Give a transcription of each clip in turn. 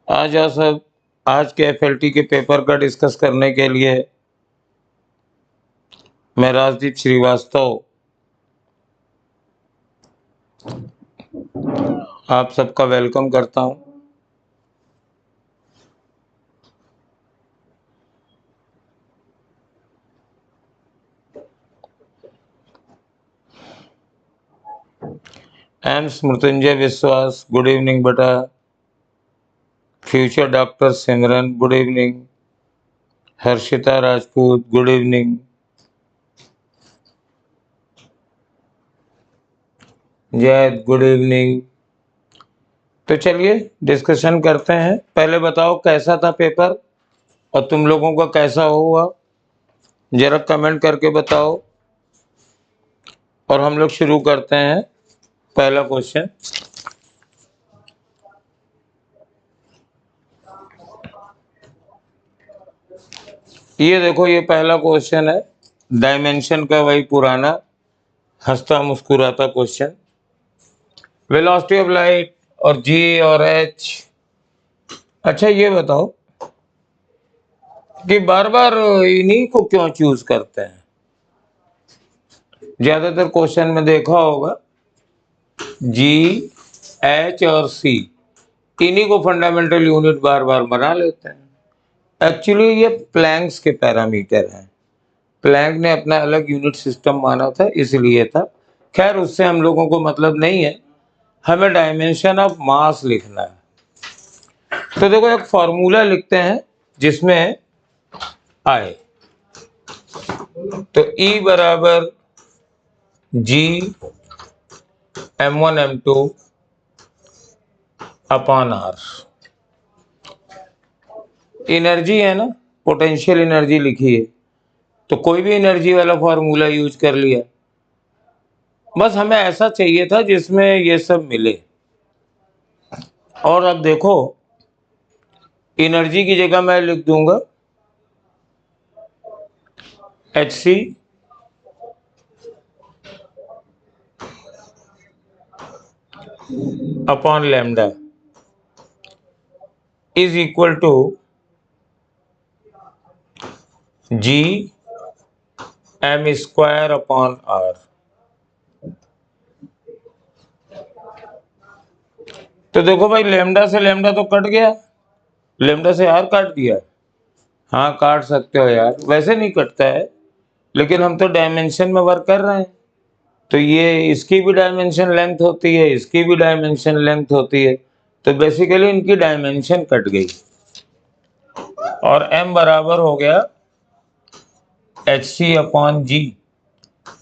आ जाओ सब, आज के एफएलटी के पेपर का डिस्कस करने के लिए मैं राजदीप श्रीवास्तव आप सबका वेलकम करता हूं। M Smrityunjay Vishwas, good evening बेटा। Future doctor Simran, good evening. Harshita Rajput, good evening. Jay, good evening. तो चलिए डिस्कशन करते हैं। पहले बताओ कैसा था पेपर और तुम लोगों का कैसा हुआ, जरा कमेंट करके बताओ। और हम लोग शुरू करते हैं। पहला क्वेश्चन, ये देखो, ये पहला क्वेश्चन है। डायमेंशन का वही पुराना हंसता मुस्कुराता क्वेश्चन। वेलोसिटी ऑफ लाइट और जी और एच। अच्छा ये बताओ कि बार बार इन्हीं को क्यों चूज करते हैं? ज्यादातर क्वेश्चन में देखा होगा जी, एच और सी, इन्हीं को फंडामेंटल यूनिट बार बार बना लेते हैं। एक्चुअली ये प्लैंक्स के पैरामीटर हैं। प्लैंक ने अपना अलग यूनिट सिस्टम माना था, इसलिए था। खैर उससे हम लोगों को मतलब नहीं है, हमें डायमेंशन ऑफ मास लिखना है। तो देखो एक फॉर्मूला लिखते हैं जिसमें आए, तो E बराबर जी m1 m2 upon are. Energy है ना, पोटेंशियल एनर्जी लिखी है, तो कोई भी एनर्जी वाला फॉर्मूला यूज कर लिया। बस हमें ऐसा चाहिए था जिसमें ये सब मिले। और अब देखो एनर्जी की जगह मैं लिख दूंगा H C upon lambda is equal to G M square upon R. तो देखो भाई, लैम्डा से लैम्डा तो कट गया, लैम्डा से आर काट दिया। हाँ काट सकते हो यार, वैसे नहीं कटता है, लेकिन हम तो डायमेंशन में वर्क कर रहे हैं। तो ये इसकी भी डायमेंशन लेंथ होती है, इसकी भी डायमेंशन लेंथ होती है, तो बेसिकली इनकी डायमेंशन कट गई। और m बराबर हो गया एच सी अपॉन जी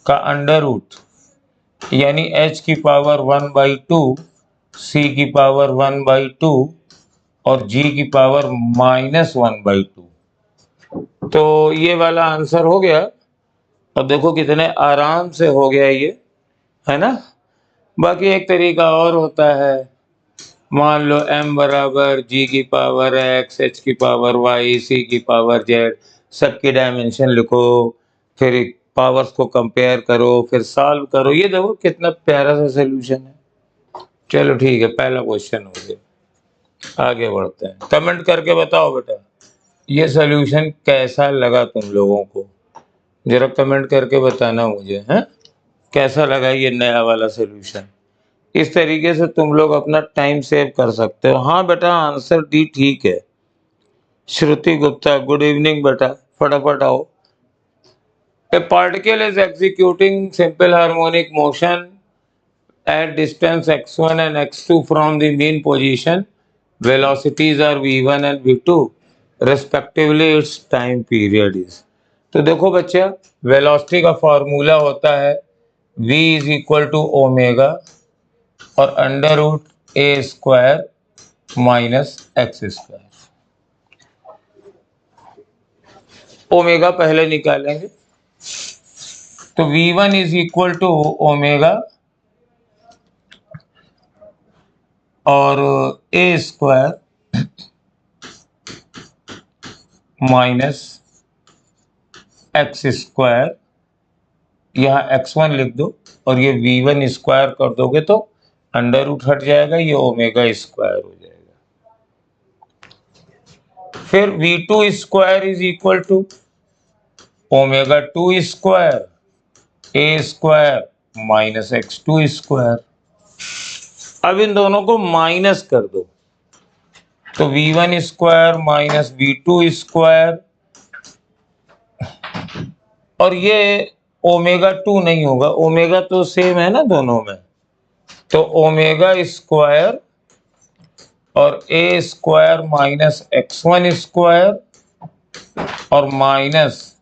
का अंडर रूट, यानी h की पावर 1/2, c की पावर 1/2 और g की पावर -1/2। तो ये वाला आंसर हो गया। और देखो कितने आराम से हो गया ये, है ना। बाकी एक तरीका और होता है, मान लो m बराबर g की पावर x, h की पावर y, c की पावर z, सबकी डायमेंशन लिखो, फिर पावर्स को कंपेयर करो, फिर सॉल्व करो। ये देखो कितना प्यारा सा सोल्यूशन है। चलो ठीक है, पहला क्वेश्चन हो गया। आगे बढ़ते हैं, कमेंट करके बताओ बेटा ये सोल्यूशन कैसा लगा तुम लोगों को, जरा कमेंट करके बताना मुझे, है कैसा लगा ये नया वाला सोल्यूशन। इस तरीके से तुम लोग अपना टाइम सेव कर सकते हो। हाँ बेटा आंसर डी ठीक है। श्रुति गुप्ता, गुड इवनिंग बेटा, फटाफट आओ। ए particle is executing simple harmonic motion at distance x1 and x2 from the mean position. Velocities are v1 and v2 respectively. Its time period is, तो देखो बच्चा, वेलोसिटी का फॉर्मूला होता है v is equal to omega और under root a square minus x square. Omega पहले निकालेंगे, तो v1 is equal to omega और ए स्क्वायर माइनस एक्स स्क्वायर, यहाँ x1 लिख दो और ये v1 स्क्वायर कर दोगे तो अंडर रूट हट जाएगा, ये ओमेगा स्क्वायर हो जाएगा। फिर V2 square is equal to omega 2 square A square minus x2 square. अब इन दोनों को माइनस कर दो तो V1 square minus V2 square, और ये ओमेगा 2 नहीं होगा, ओमेगा तो सेम है ना दोनों में, तो ओमेगा स्क्वायर और ए स्क्वायर माइनस x1 स्क्वायर और minus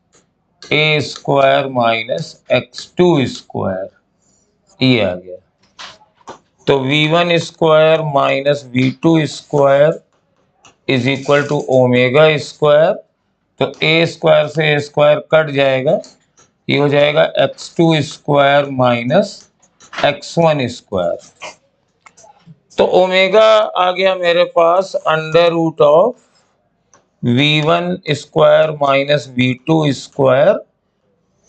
A square minus x2 square, ये आ गया। तो V1 square minus V2 square is equal to omega square, तो ए स्क्वायर से ए स्क्वायर कट जाएगा, ये हो जाएगा x2 square minus x1 square. तो ओमेगा आ गया मेरे पास under root of V1 square minus V2 square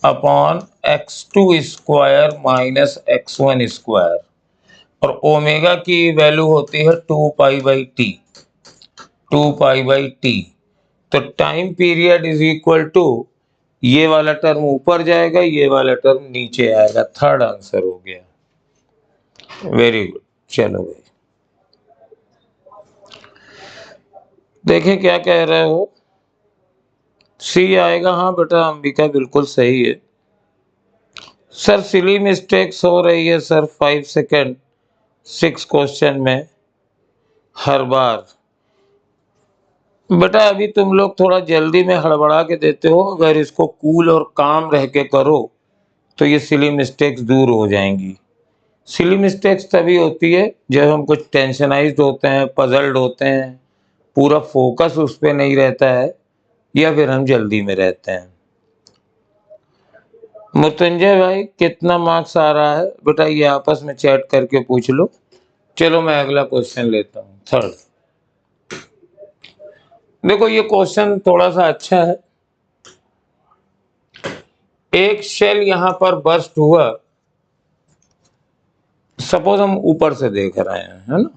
upon x2 square minus x1 square, और ओमेगा की वैल्यू होती है 2 pi by T, 2 pi by T. तो time period is equal to, ये वाला टर्म ऊपर जाएगा, ये वाला टर्म नीचे आएगा। थर्ड आंसर हो गया। Very good. चलो भाई देखें क्या कह रहे हो। सी आएगा। हाँ बेटा अंबिका बिल्कुल सही है। सर सिली मिस्टेक्स हो रही है सर 5 सेकेंड 6 क्वेश्चन में हर बार। बेटा अभी तुम लोग थोड़ा जल्दी में हड़बड़ा के देते हो, अगर इसको कूल और काम रह के करो तो ये सिली मिस्टेक्स दूर हो जाएंगी। सिली मिस्टेक्स तभी होती है जब हम कुछ टेंशनाइज्ड होते हैं, पजल्ड होते हैं, पूरा फोकस उस पर नहीं रहता है, या फिर हम जल्दी में रहते हैं। मृत्युंजय भाई कितना मार्क्स आ रहा है बेटा, ये आपस में चैट करके पूछ लो। चलो मैं अगला क्वेश्चन लेता हूँ, थर्ड। देखो ये क्वेश्चन थोड़ा सा अच्छा है। एक शेल यहां पर बर्स्ट हुआ, सपोज हम ऊपर से देख रहे हैं, है ना,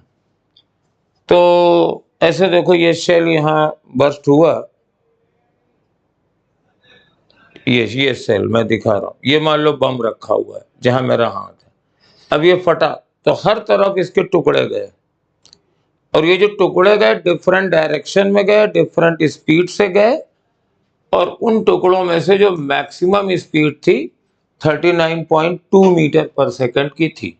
तो ऐसे देखो ये शेल यहां बर्स्ट हुआ, ये सेल मैं दिखा रहा हूं, ये मान लो बम रखा हुआ है जहां मेरा हाथ है। अब ये फटा तो हर तरफ इसके टुकड़े गए, और ये जो टुकड़े गए डिफरेंट डायरेक्शन में गए, डिफरेंट स्पीड से गए, और उन टुकड़ों में से जो मैक्सिमम स्पीड थी 39.2 मीटर पर सेकंड की थी,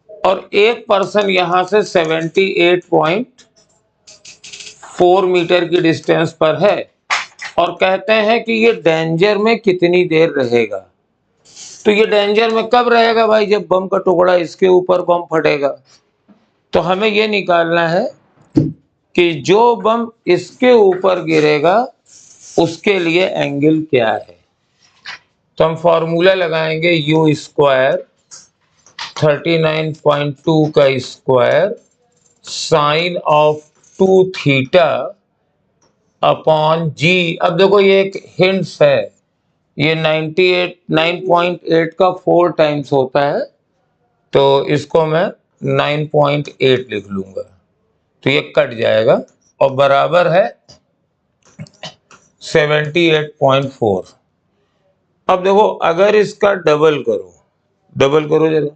और एक पर्सन यहां से 78.4 मीटर की डिस्टेंस पर है, और कहते हैं कि ये डेंजर में कितनी देर रहेगा। तो ये डेंजर में कब रहेगा भाई, जब बम का टुकड़ा इसके ऊपर बम फटेगा। तो हमें ये निकालना है कि जो बम इसके ऊपर गिरेगा उसके लिए एंगल क्या है। तो हम फॉर्मूला लगाएंगे यू स्क्वायर 39.2 का square sine of 2 theta upon g. अब देखो ये एक हिंट्स है, ये 9.8 का 4 टाइम्स होता है, तो इसको मैं 9.8 लिख लूंगा, तो ये कट जाएगा और बराबर है 78.4। अब देखो अगर इसका डबल करो जरा,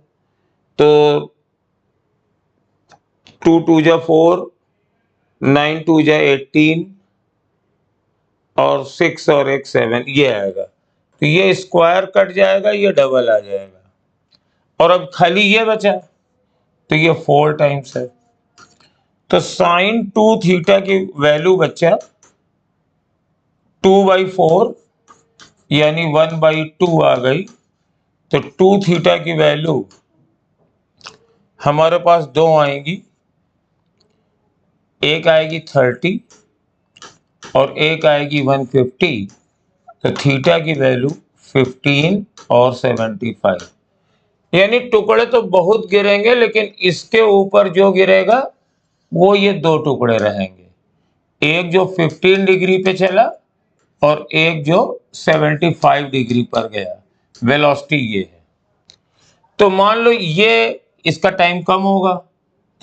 तो 2 2 जा 4, 9 2 जा 18 और 6 और 1 7, ये आएगा। तो ये स्क्वायर कट जाएगा, ये डबल आ जाएगा, और अब खाली ये बचा, तो ये 4 टाइम्स है। तो साइन 2 थीटा की वैल्यू बच्चा 2/4 यानी 1/2 आ गई। तो 2 थीटा की वैल्यू हमारे पास दो आएंगी, एक आएगी 30 और एक आएगी 150। तो थीटा की वैल्यू 15 और 75, यानी टुकड़े तो बहुत गिरेंगे, लेकिन इसके ऊपर जो गिरेगा वो ये दो टुकड़े रहेंगे, एक जो 15 डिग्री पे चला और एक जो 75 डिग्री पर गया। वेलोसिटी ये है। तो मान लो ये इसका टाइम कम होगा,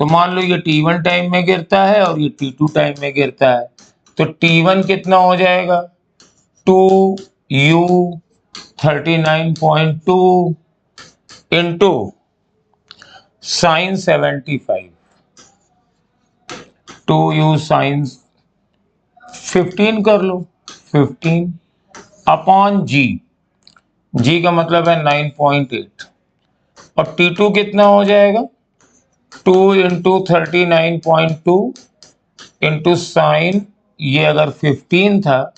तो मान लो ये T1 टाइम में गिरता है और ये T2 टाइम में गिरता है, तो T1 कितना हो जाएगा 2u 39.2 into sine 75, 2u sign 15 कर लो, 15 अपॉन जी, जी का मतलब है 9.8, और T2 कितना हो जाएगा 2 इंटू 39.2 इंटू साइन, ये अगर 15 था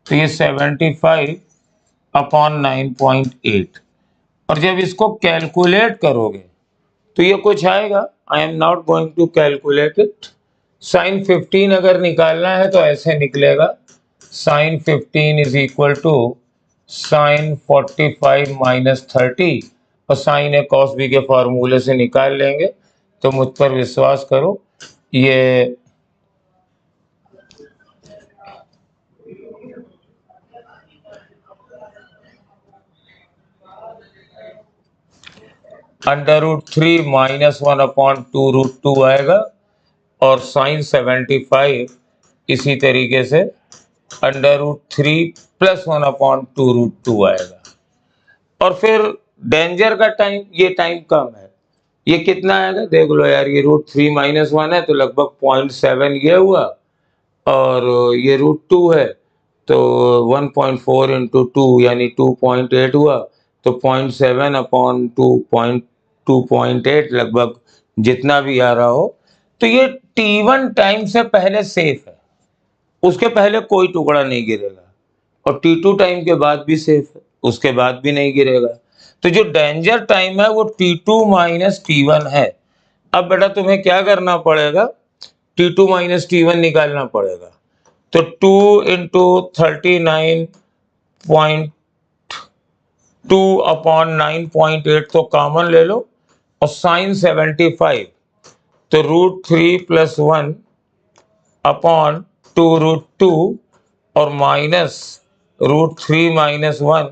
तो ये 75 अपॉन 9.8, और जब इसको कैलकुलेट करोगे तो ये कुछ आएगा। I am not going to calculate it. Sine 15 अगर निकालना है तो ऐसे निकलेगा, sine 15 is equal to sine 45 minus 30, और साइन ए कॉस बी के फॉर्मूले से निकाल लेंगे। तो मुझ पर विश्वास करो, ये √3 माइनस 1 अपॉन 2√2 आएगा, और साइन 75 इसी तरीके से √3 प्लस 1 अपॉन 2√2 आएगा। और फिर डेंजर का टाइम, ये टाइम कम है, ये कितना आएगा देख लो यार, ये √3 माइनस 1 है तो लगभग 0.7 ये हुआ, और ये √2 है तो 1.4 इंटू 2 यानी 2.8 हुआ, तो 0.7 अपॉन 2.8 लगभग जितना भी आ रहा हो। तो ये T1 टाइम से पहले सेफ है, उसके पहले कोई टुकड़ा नहीं गिरेगा, और T2 टाइम के बाद भी सेफ है, उसके बाद भी नहीं गिरेगा। तो जो डेंजर टाइम है वो T2 माइनस T1 है। अब बेटा तुम्हें क्या करना पड़ेगा, T2 माइनस T1 निकालना पड़ेगा। तो 2 इंटू 39.2 अपॉन 9.8 तो कॉमन ले लो, और साइन 75 तो √3 प्लस 1 अपॉन 2√2, और माइनस √3 माइनस 1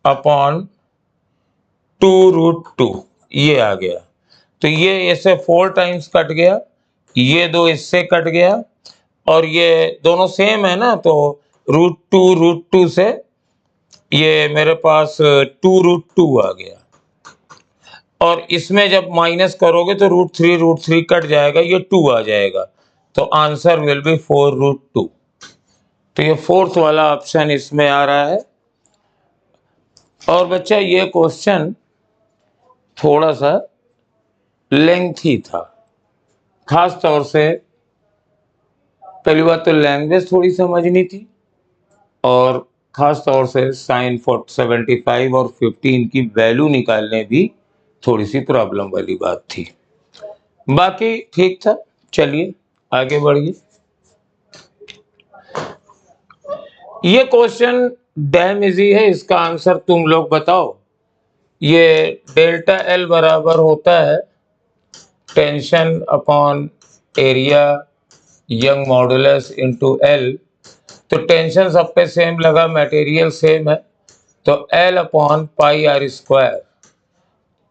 अपॉन 2√2, ये आ गया। तो ये इससे 4 टाइम्स कट गया, ये दो इससे कट गया, और ये दोनों सेम है ना, तो √2 से ये मेरे पास 2√2 आ गया, और इसमें जब माइनस करोगे तो √3 कट जाएगा, ये 2 आ जाएगा, तो आंसर विल बी 4√2। तो ये फोर्थ वाला ऑप्शन इसमें आ रहा है। और बच्चा ये क्वेश्चन थोड़ा सा लेंथी था, खास तौर से पहली बात तो लैंग्वेज थोड़ी समझनी थी, और खास तौर से साइन 75 और 15 की वैल्यू निकालने भी थोड़ी सी प्रॉब्लम वाली बात थी। बाकी ठीक था, चलिए आगे बढ़िए। ये क्वेश्चन डैम इजी है, इसका आंसर तुम लोग बताओ। ये डेल्टा एल बराबर होता है tension upon area Young modulus into L. तो टेंशन सब पे सेम लगा, मटेरियल सेम है, तो L upon pi R square,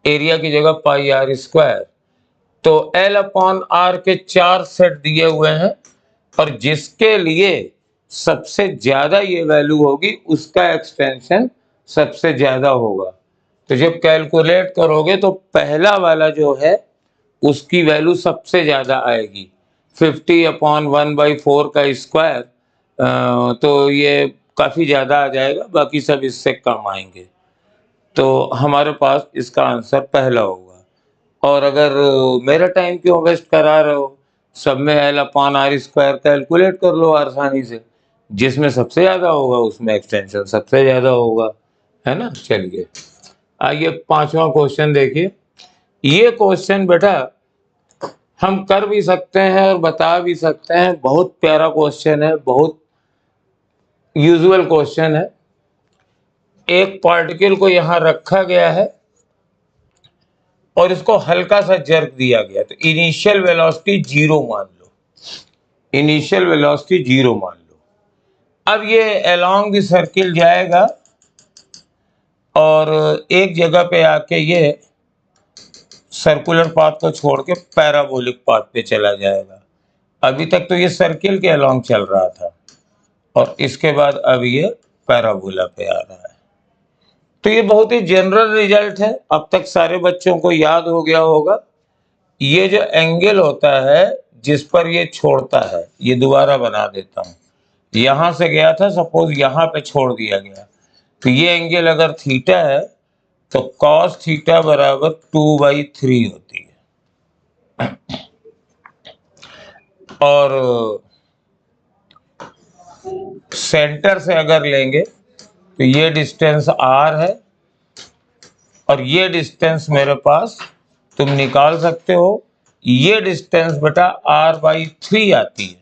area की जगह पाई आर स्क्वायर। तो एल अपॉन आर के 4 सेट दिए हुए हैं, और जिसके लिए सबसे ज्यादा ये वैल्यू होगी उसका एक्सटेंशन सबसे ज्यादा होगा। तो जब कैलकुलेट करोगे तो पहला वाला जो है उसकी वैल्यू सबसे ज्यादा आएगी, 50 अपॉन 1/4 का स्क्वायर, तो ये काफी ज्यादा आ जाएगा, बाकी सब इससे कम आएंगे। तो हमारे पास इसका आंसर पहला होगा। और अगर मेरा टाइम क्यों वेस्ट करा रहे हो, सब में L upon R square calculate कर लो आसानी से, जिसमें सबसे ज्यादा होगा उसमें एक्सटेंशन सबसे ज्यादा होगा, है ना। चलिए आइए 5वां क्वेश्चन देखिए। ये क्वेश्चन बेटा हम कर भी सकते हैं और बता भी सकते हैं, बहुत प्यारा क्वेश्चन है, बहुत यूजुअल क्वेश्चन है। एक पार्टिकल को यहां रखा गया है और इसको हल्का सा जर्क दिया गया, तो इनिशियल वेलोसिटी 0 मान लो, इनिशियल वेलोसिटी 0 मान लो। अब ये अलोंग द सर्किल जाएगा और एक जगह पे आके ये सर्कुलर पाथ को छोड़ के पैराबोलिक पाथ पे चला जाएगा। अभी तक तो ये सर्किल के अलॉन्ग चल रहा था और इसके बाद अब ये पैराबोला पे आ रहा है। तो ये बहुत ही जनरल रिजल्ट है, अब तक सारे बच्चों को याद हो गया होगा। ये जो एंगल होता है जिस पर ये छोड़ता है, ये दोबारा बना देता हूं, यहां से गया था, सपोज यहां पे छोड़ दिया गया, तो ये एंगल अगर थीटा है तो cos थीटा बराबर 2/3 होती है। और सेंटर से अगर लेंगे तो ये डिस्टेंस r है और ये डिस्टेंस मेरे पास तुम निकाल सकते हो, ये डिस्टेंस बेटा r/3 आती है।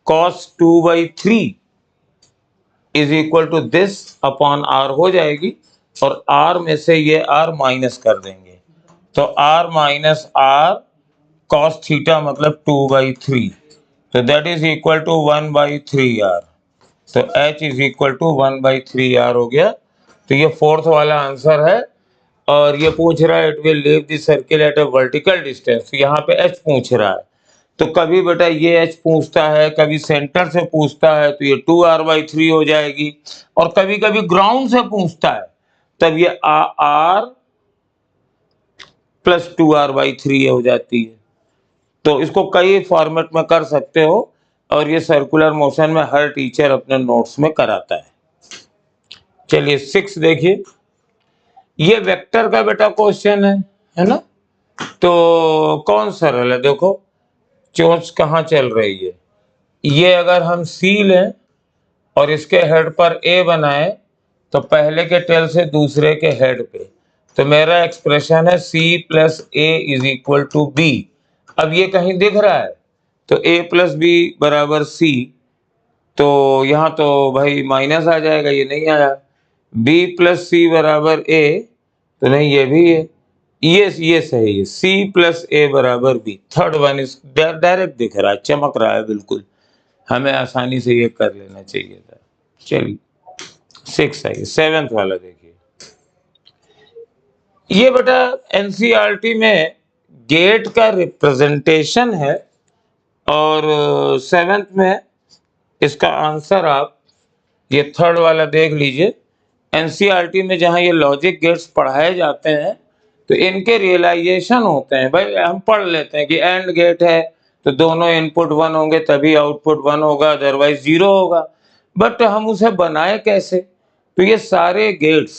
cos 2/3 is equal to this upon r हो जाएगी और r में से ये r माइनस कर देंगे, तो r minus r cos theta मतलब 2/3, तो that is equal to 1/3r, तो h is equal to 1/3r हो गया। तो ये फोर्थ वाला आंसर है। और ये पूछ रहा है it will leave the circle at a vertical distance, यहाँ पे h पूछ रहा है, तो कभी बेटा ये h पूछता है, कभी सेंटर से पूछता है तो ये 2r/3 हो जाएगी, और कभी कभी ग्राउंड से पूछता है तब ये r प्लस 2r/3 हो जाती है। तो इसको कई फॉर्मेट में कर सकते हो और ये सर्कुलर मोशन में हर टीचर अपने नोट्स में कराता है। चलिए 6 देखिए, ये वेक्टर का बेटा क्वेश्चन है ना, तो कौन सरल है, देखो चोंच कहाँ चल रही है, ये अगर हम C लें और इसके हेड पर A बनाए तो पहले के टेल से दूसरे के हेड पे, तो मेरा एक्सप्रेशन है C plus A is equal to B। अब ये कहीं दिख रहा है तो A प्लस B बराबर C, तो यहाँ तो भाई माइनस आ जाएगा, ये नहीं आया। B प्लस C बराबर A, तो नहीं ये भी है, ये सही है, C प्लस A बराबर B। थर्ड वन इस डायरेक्ट दिख रहा है, चमक रहा है बिल्कुल, हमें आसानी से ये कर लेना चाहिए था। चलिए 6 है, 7th वाला देखिए, ये बेटा एनसीईआरटी में गेट का रिप्रेजेंटेशन है और 7th में इसका आंसर आप ये थर्ड वाला देख लीजिए। एनसीईआरटी में जहां ये लॉजिक गेट्स पढ़ाए जाते हैं तो इनके रियलाइजेशन होते हैं, भाई हम पढ़ लेते हैं कि एंड गेट है तो दोनों इनपुट 1 होंगे तभी आउटपुट 1 होगा, अदरवाइज 0 होगा, बट हम उसे बनाए कैसे, तो ये सारे गेट्स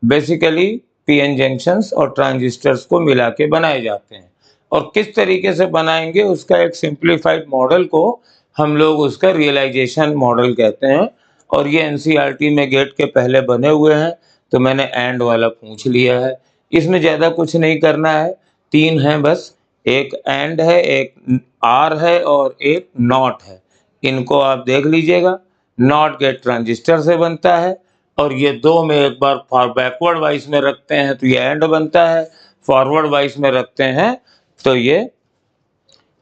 बेसिकली पीएन जंक्शंस और ट्रांजिस्टर्स को मिला के बनाए जाते हैं, और किस तरीके से बनाएंगे उसका एक सिंप्लीफाइड मॉडल को हम लोग उसका रियलाइजेशन मॉडल कहते हैं। और ये एनसीईआरटी में गेट के पहले बने हुए हैं, तो मैंने एंड वाला पूछ लिया है, इसमें ज़्यादा कुछ नहीं करना है, 3 हैं बस, एक एंड है, एक आर है और एक नॉट है, इनको आप देख लीजिएगा। नॉट गेट ट्रांजिस्टर से बनता है और ये दो में एक बार बैकवर्ड वाइज में रखते हैं तो ये एंड बनता है, फॉरवर्ड वाइज में रखते हैं तो ये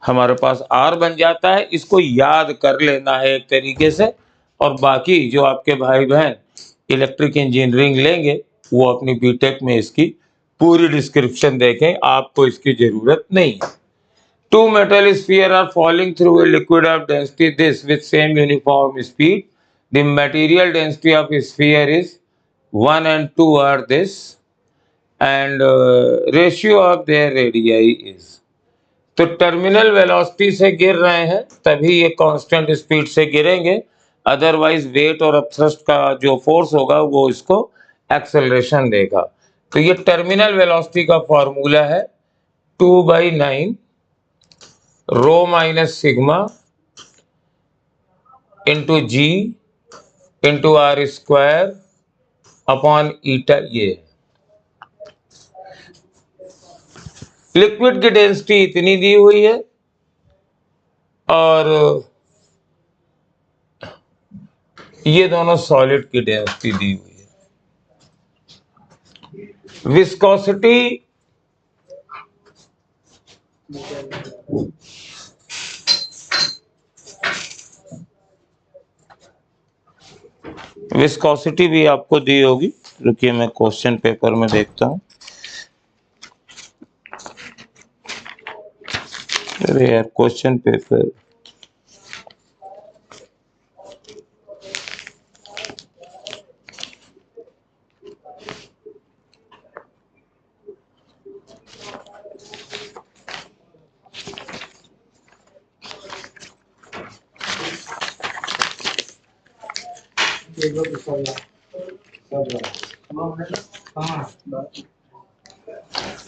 हमारे पास आर बन जाता है। इसको याद कर लेना है एक तरीके से, और बाकी जो आपके भाई बहन इलेक्ट्रिक इंजीनियरिंग लेंगे वो अपनी बीटेक में इसकी पूरी डिस्क्रिप्शन देखें, आपको इसकी जरूरत नहीं है। Two metal spheres are falling through a liquid of density this with same uniform speed. The material density of a sphere is 1 and 2 are this, and ratio of their radii is. तो terminal velocity से गिर रहे हैं तभी ये constant speed से गिरेंगे, otherwise wait और अपथ्रस्ट का जो फोर्स होगा वो इसको एक्सेलरेशन देगा। तो ये टर्मिनल वेलोसिटी का फॉर्मूला है 2/9 rho minus sigma into g into are square upon eta. ये लिक्विड की डेंसिटी इतनी दी हुई है और ये दोनों सॉलिड की डेंसिटी दी हुई है। विस्कोसिटी विस्कोसिटी भी आपको दी होगी, रुकिए मैं क्वेश्चन पेपर में देखता हूं। अरे यार क्वेश्चन पेपर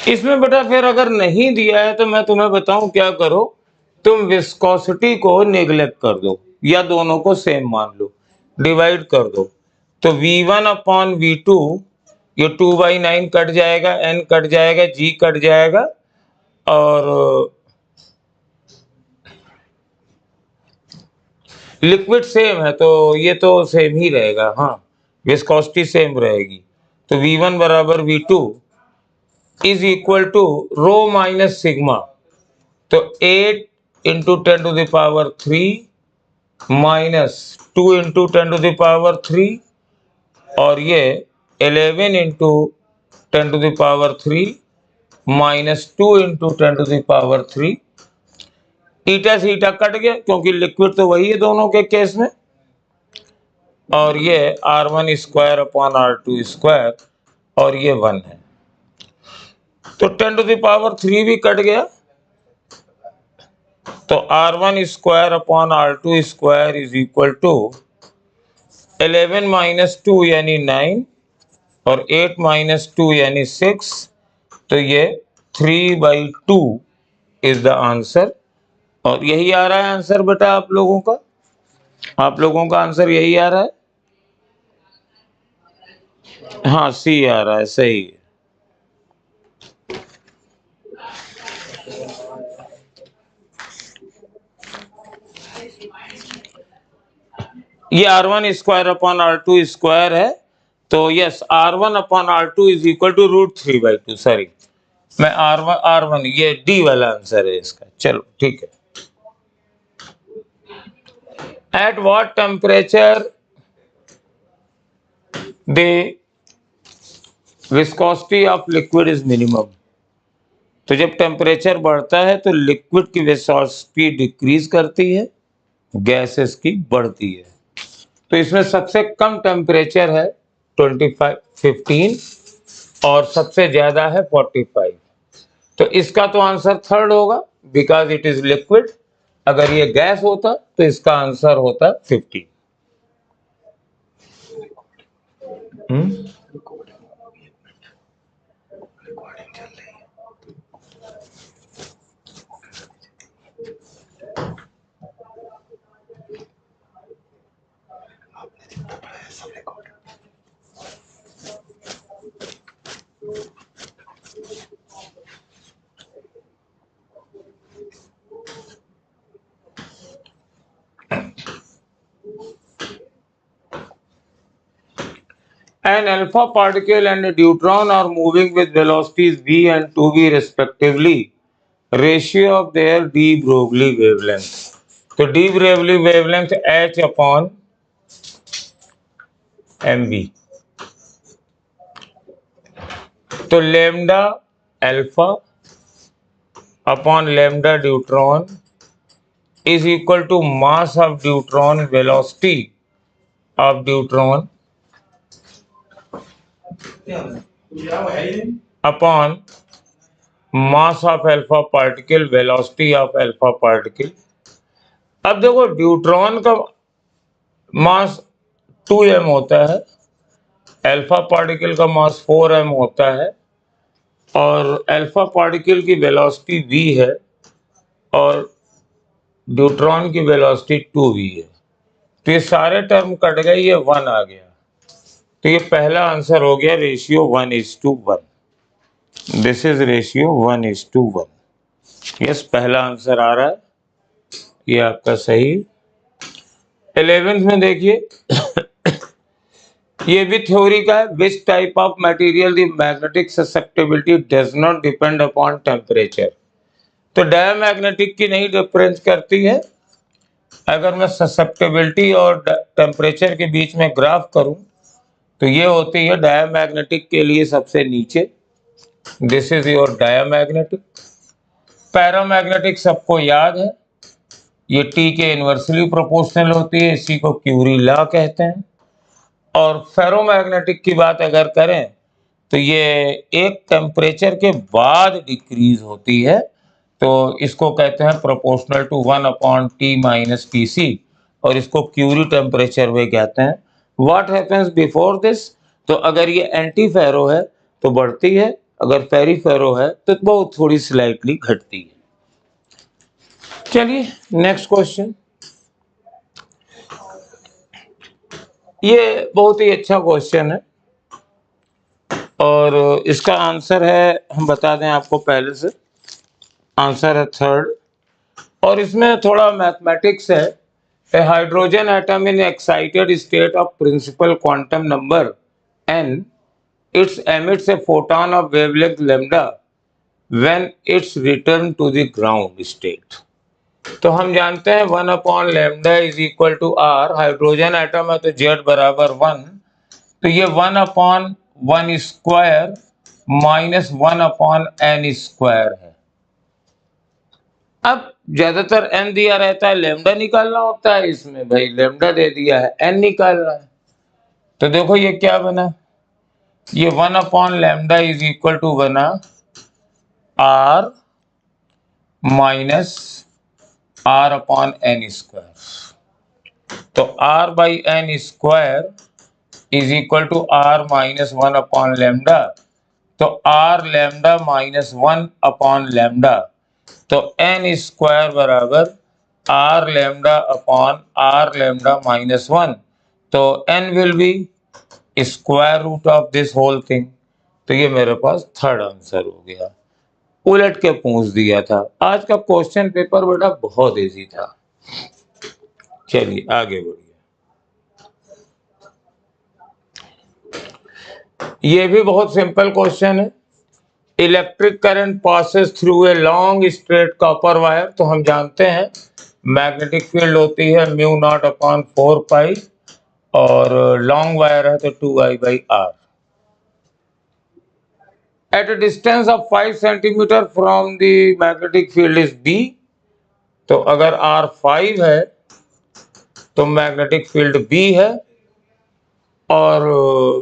इसमें बेटा फिर अगर नहीं दिया है तो मैं तुम्हें बताऊं क्या करो, तुम विस्कोसिटी को नेग्लेक्ट कर दो या दोनों को सेम मान लो, डिवाइड कर दो। तो V1 अपॉन V2, ये 2/9 कट जाएगा, N कट जाएगा, G कट जाएगा, और लिक्विड सेम है तो ये तो सेम ही रहेगा। हाँ, विस्कोसिटी सेम रहेगी। तो V1 बराबर V2 is equal to rho minus sigma. तो 8 इंटू 10⁻³ माइनस 2 इंटू 10⁻³ और ये 11 इंटू 10⁻³ माइनस 2 इंटू 10⁻³। ईटा से ईटा कट गया क्योंकि लिक्विड तो वही है दोनों के केस में, और ये R1 square upon R2 square, और ये 1 है। तो 10⁻³ भी कट गया, तो R1 square upon R2 square is equal to 11 minus 2 यानी 9 और 8 माइनस 2 यानी 6। तो ये 3/2 इज द आंसर। और यही आ रहा है आंसर बेटा आप लोगों का, आप लोगों का आंसर यही आ रहा है। हाँ, सी आ रहा है, सही है। ये R1 square upon R2 square है, तो यस R1 अपॉन R2 is equal to √3/2। Sorry, मैं R1 ये डी वाला आंसर है इसका। चलो ठीक है। At what temperature the viscosity of liquid is minimum. तो जब टेम्परेचर बढ़ता है तो लिक्विड की विस्कोसिटी डिक्रीज करती है, गैसेस की बढ़ती है। तो इसमें सबसे कम टेम्परेचर है 15 और सबसे ज्यादा है 45। तो इसका तो आंसर थर्ड होगा, बिकॉज इट इज लिक्विड। अगर ये गैस होता तो इसका आंसर होता 50। An alpha particle and a deuteron are moving with velocities v and 2v respectively. Ratio of their de Broglie wavelength. तो de Broglie wavelength h upon mv। तो lambda alpha upon lambda deuteron is equal to mass of deuteron, velocity of deuteron upon mass of alpha particle, velocity of alpha particle. अब देखो deuteron का मास 2m होता है, alpha particle का मास 4m होता है, और अल्फा पार्टिकल की वेलोसिटी v है और ड्यूट्रॉन की वेलोसिटी 2v है। तो ये सारे टर्म कट गए, ये 1 आ गया। तो ये पहला आंसर हो गया ratio 1:1। This is ratio 1:1। Yes, पहला आंसर आ रहा है, ये आपका सही। 11th में देखिए ये भी थ्योरी का है। Which type of material the magnetic susceptibility does not depend upon temperature. तो डायमैग्नेटिक की नहीं डिफरेंस करती है। अगर मैं ससेप्टेबिलिटी और टेम्परेचर के बीच में ग्राफ करूं तो ये होती है डायमैग्नेटिक के लिए सबसे नीचे। This is your diamagnetic, paramagnetic सबको याद है, ये टी के इन्वर्सली प्रोपोर्शनल होती है, इसी को क्यूरी लॉ कहते हैं। और फेरोमैग्नेटिक की बात अगर करें तो ये एक टेम्परेचर के बाद डिक्रीज होती है, तो इसको कहते हैं proportional to 1/T minus Tc, और इसको क्यूरी टेम्परेचर वे कहते हैं। व्हाट हैपेंस बिफोर दिस, तो अगर ये एंटी फेरो है तो बढ़ती है, अगर फेरी फेरो है तो बहुत थोड़ी स्लाइटली घटती है। चलिए नेक्स्ट क्वेश्चन, ये बहुत ही अच्छा क्वेश्चन है और इसका आंसर है, हम बता दें आपको पहले से, आंसर है थर्ड। और इसमें थोड़ा मैथमेटिक्स है। A hydrogen atom in excited state of principal quantum number n, it's emits a photon of wavelength lambda when it's return to the ground state. तो हम जानते हैं 1/λ is equal to r, hydrogen atom है तो z बराबर 1, तो ये 1/1 square minus 1/n square है। अब ज्यादातर n दिया रहता है, लैम्डा निकालना होता है, इसमें भाई लैम्डा दे दिया है, n निकालना है। तो देखो ये क्या बना, ये 1/λ इज इक्वल टू बना r माइनस r/n स्क्वायर। तो r/n square is equal to r minus 1/λ, तो r लैम्डा माइनस 1/λ, तो n स्क्वायर बराबर r lambda upon r lambda minus 1, तो n will be square root of this whole thing. तो ये मेरे पास third answer हो गया, उलट के पूछ दिया था। आज का क्वेश्चन पेपर बेटा बहुत इजी था। चलिए आगे बढ़िए, ये भी बहुत सिंपल क्वेश्चन है। Electric current passes through a long straight copper wire, तो हम जानते हैं मैग्नेटिक फील्ड होती है म्यू नॉट अपॉन 4 पाई, और लॉन्ग वायर है तो 2I/r। At a distance of 5 centimetre from the magnetic field is B, तो अगर R 5 है तो मैग्नेटिक फील्ड B है, और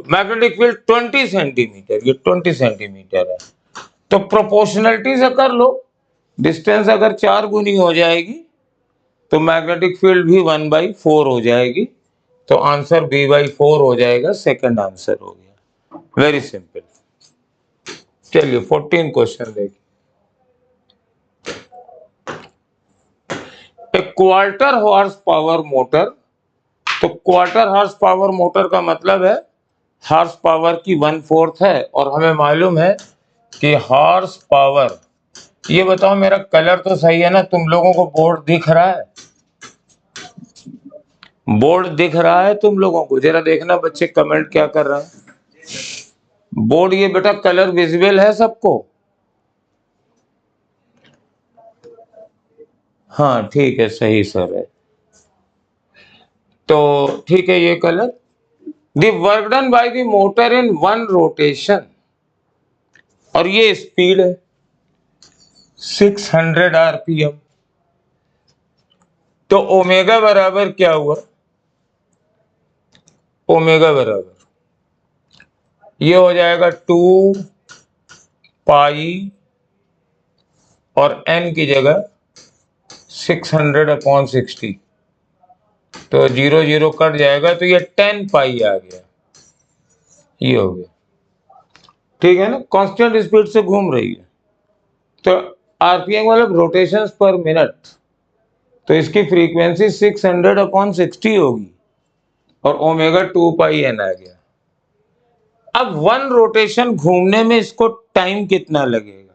मैग्नेटिक फील्ड 20 सेंटीमीटर, ये 20 सेंटीमीटर है। तो प्रोपोर्शनलिटी से कर लो, डिस्टेंस अगर 4 गुनी हो जाएगी तो मैग्नेटिक फील्ड भी 1/4 हो जाएगी, तो आंसर B/4 हो जाएगा, सेकंड आंसर हो गया। Very simple. चलिए 14 क्वेश्चन देखिए। एक क्वार्टर हॉर्स पावर मोटर, तो क्वार्टर हॉर्स पावर मोटर का मतलब है हॉर्स पावर की 1/4 है, और हमें मालूम है कि हॉर्स पावर, ये बताओ मेरा कलर तो सही है ना, तुम लोगों को बोर्ड दिख रहा है? बोर्ड दिख रहा है तुम लोगों को? जरा देखना बच्चे कमेंट क्या कर रहे हैं। बोर्ड, ये बेटा कलर विजिबल है सबको? हाँ ठीक है, सही सर है, तो ठीक है ये colour. The work done by the motor in 1 rotation, और ये स्पीड है 600 RPM, तो ओमेगा बराबर क्या हुआ? ओमेगा बराबर ये हो जाएगा 2 पाई और n की जगह 600/60, तो 0 0 कट जाएगा, तो ये 10 पाई आ गया, ये हो गया। ठीक है ना, कांस्टेंट स्पीड से घूम रही है, तो आरपीएम मतलब रोटेशंस पर मिनट, तो इसकी फ्रीक्वेंसी 600/60 होगी, और ओमेगा 2 पाई n आ गया। अब 1 रोटेशन घूमने में इसको टाइम कितना लगेगा?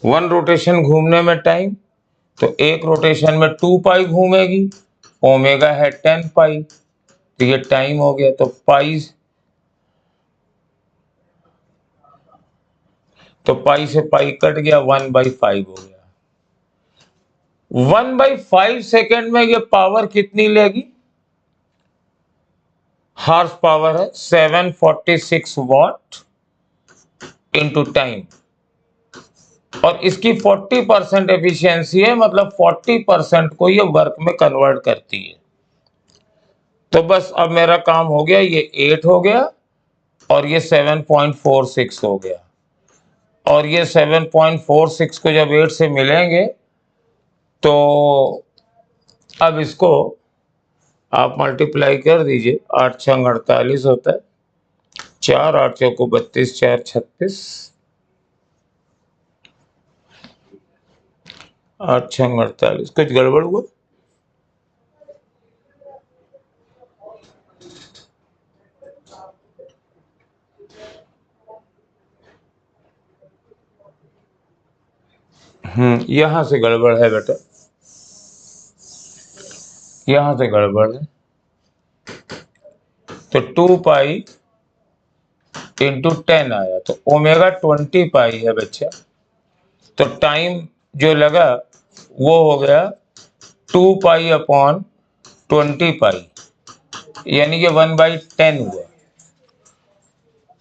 1 रोटेशन घूमने में टाइम, तो एक रोटेशन में 2 पाई घूमेगी, ओमेगा है 10 पाई, तो ये टाइम हो गया, तो पाई, तो पाई से पाई कट गया, 1/5 हो गया। 1/5 सेकेंड में ये पावर कितनी लेगी? हॉर्स पावर है 746 वाट, इंटू टाइम, और इसकी 40% एफिशिएंसी है, मतलब 40% को ये वर्क में कन्वर्ट करती है। तो बस अब मेरा काम हो गया, ये 8 हो गया और ये 7.46 हो गया, और ये 7.46 को जब 8 से मिलेंगे तो अब इसको आप मल्टीप्लाई कर दीजिए। 8 छंग 48 होता है, 4 8 चौको 32, 4 36, 8 छंग 48। कुछ गड़बड़ हुआ? यहां से गड़बड़ है बेटा, यहां से गड़बड़ है। तो 2 पाई इंटू 10 आया, तो ओमेगा 20 पाई है बच्चा। तो टाइम जो लगा वो हो गया 2 पाई अपॉन 20 पाई, यानी कि 1/10 हुआ।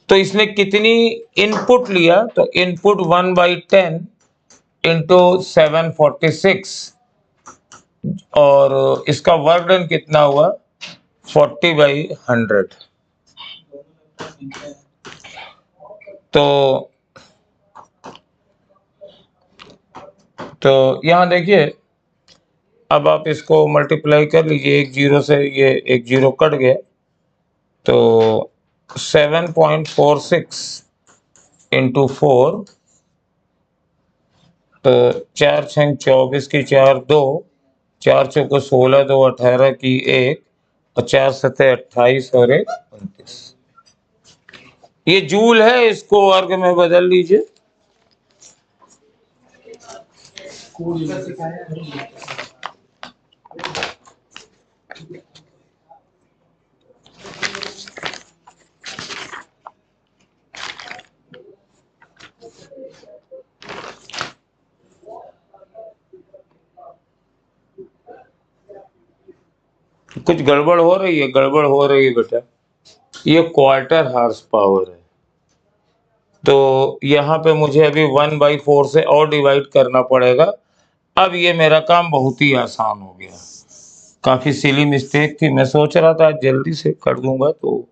तो इसने कितनी इनपुट लिया? तो इनपुट 1/10 इंटू 746, और इसका वर्क डन कितना हुआ? 40/100। तो यहां देखिए, अब आप इसको मल्टीप्लाई कर लीजिए, एक जीरो से ये एक जीरो कट गया, तो 7.46 इंटू 4, तो 4 छंग 24 की 4 2, 4 चौको 16, 2 18 की 1, और 4 सतह 28 और 1 29। ये जूल है, इसको वर्ग में बदल लीजिए। कुछ गड़बड़ हो रही है, गड़बड़ हो रही है बेटा। ये क्वार्टर हार्स पावर है, तो यहाँ पे मुझे अभी 1/4 से और डिवाइड करना पड़ेगा। अब ये मेरा काम बहुत ही आसान हो गया। काफी सिली मिस्टेक थी, मैं सोच रहा था जल्दी से कर दूंगा। तो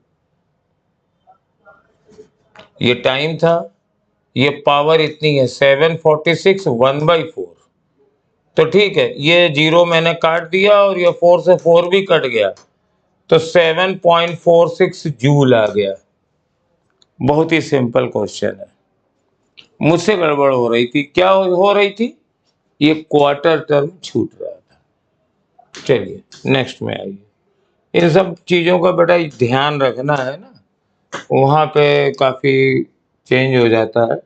ये टाइम था, ये पावर इतनी है 746 1/4। तो ठीक है, ये जीरो मैंने काट दिया और ये 4 से 4 भी कट गया, तो 7.46 जूल आ गया। बहुत ही सिंपल क्वेश्चन है। मुझसे गड़बड़ हो रही थी, क्या हो रही थी? ये क्वार्टर टर्म छूट रहा था। चलिए नेक्स्ट में आइए। इन सब चीजों का बेटा ध्यान रखना है ना, वहां पे काफी चेंज हो जाता है।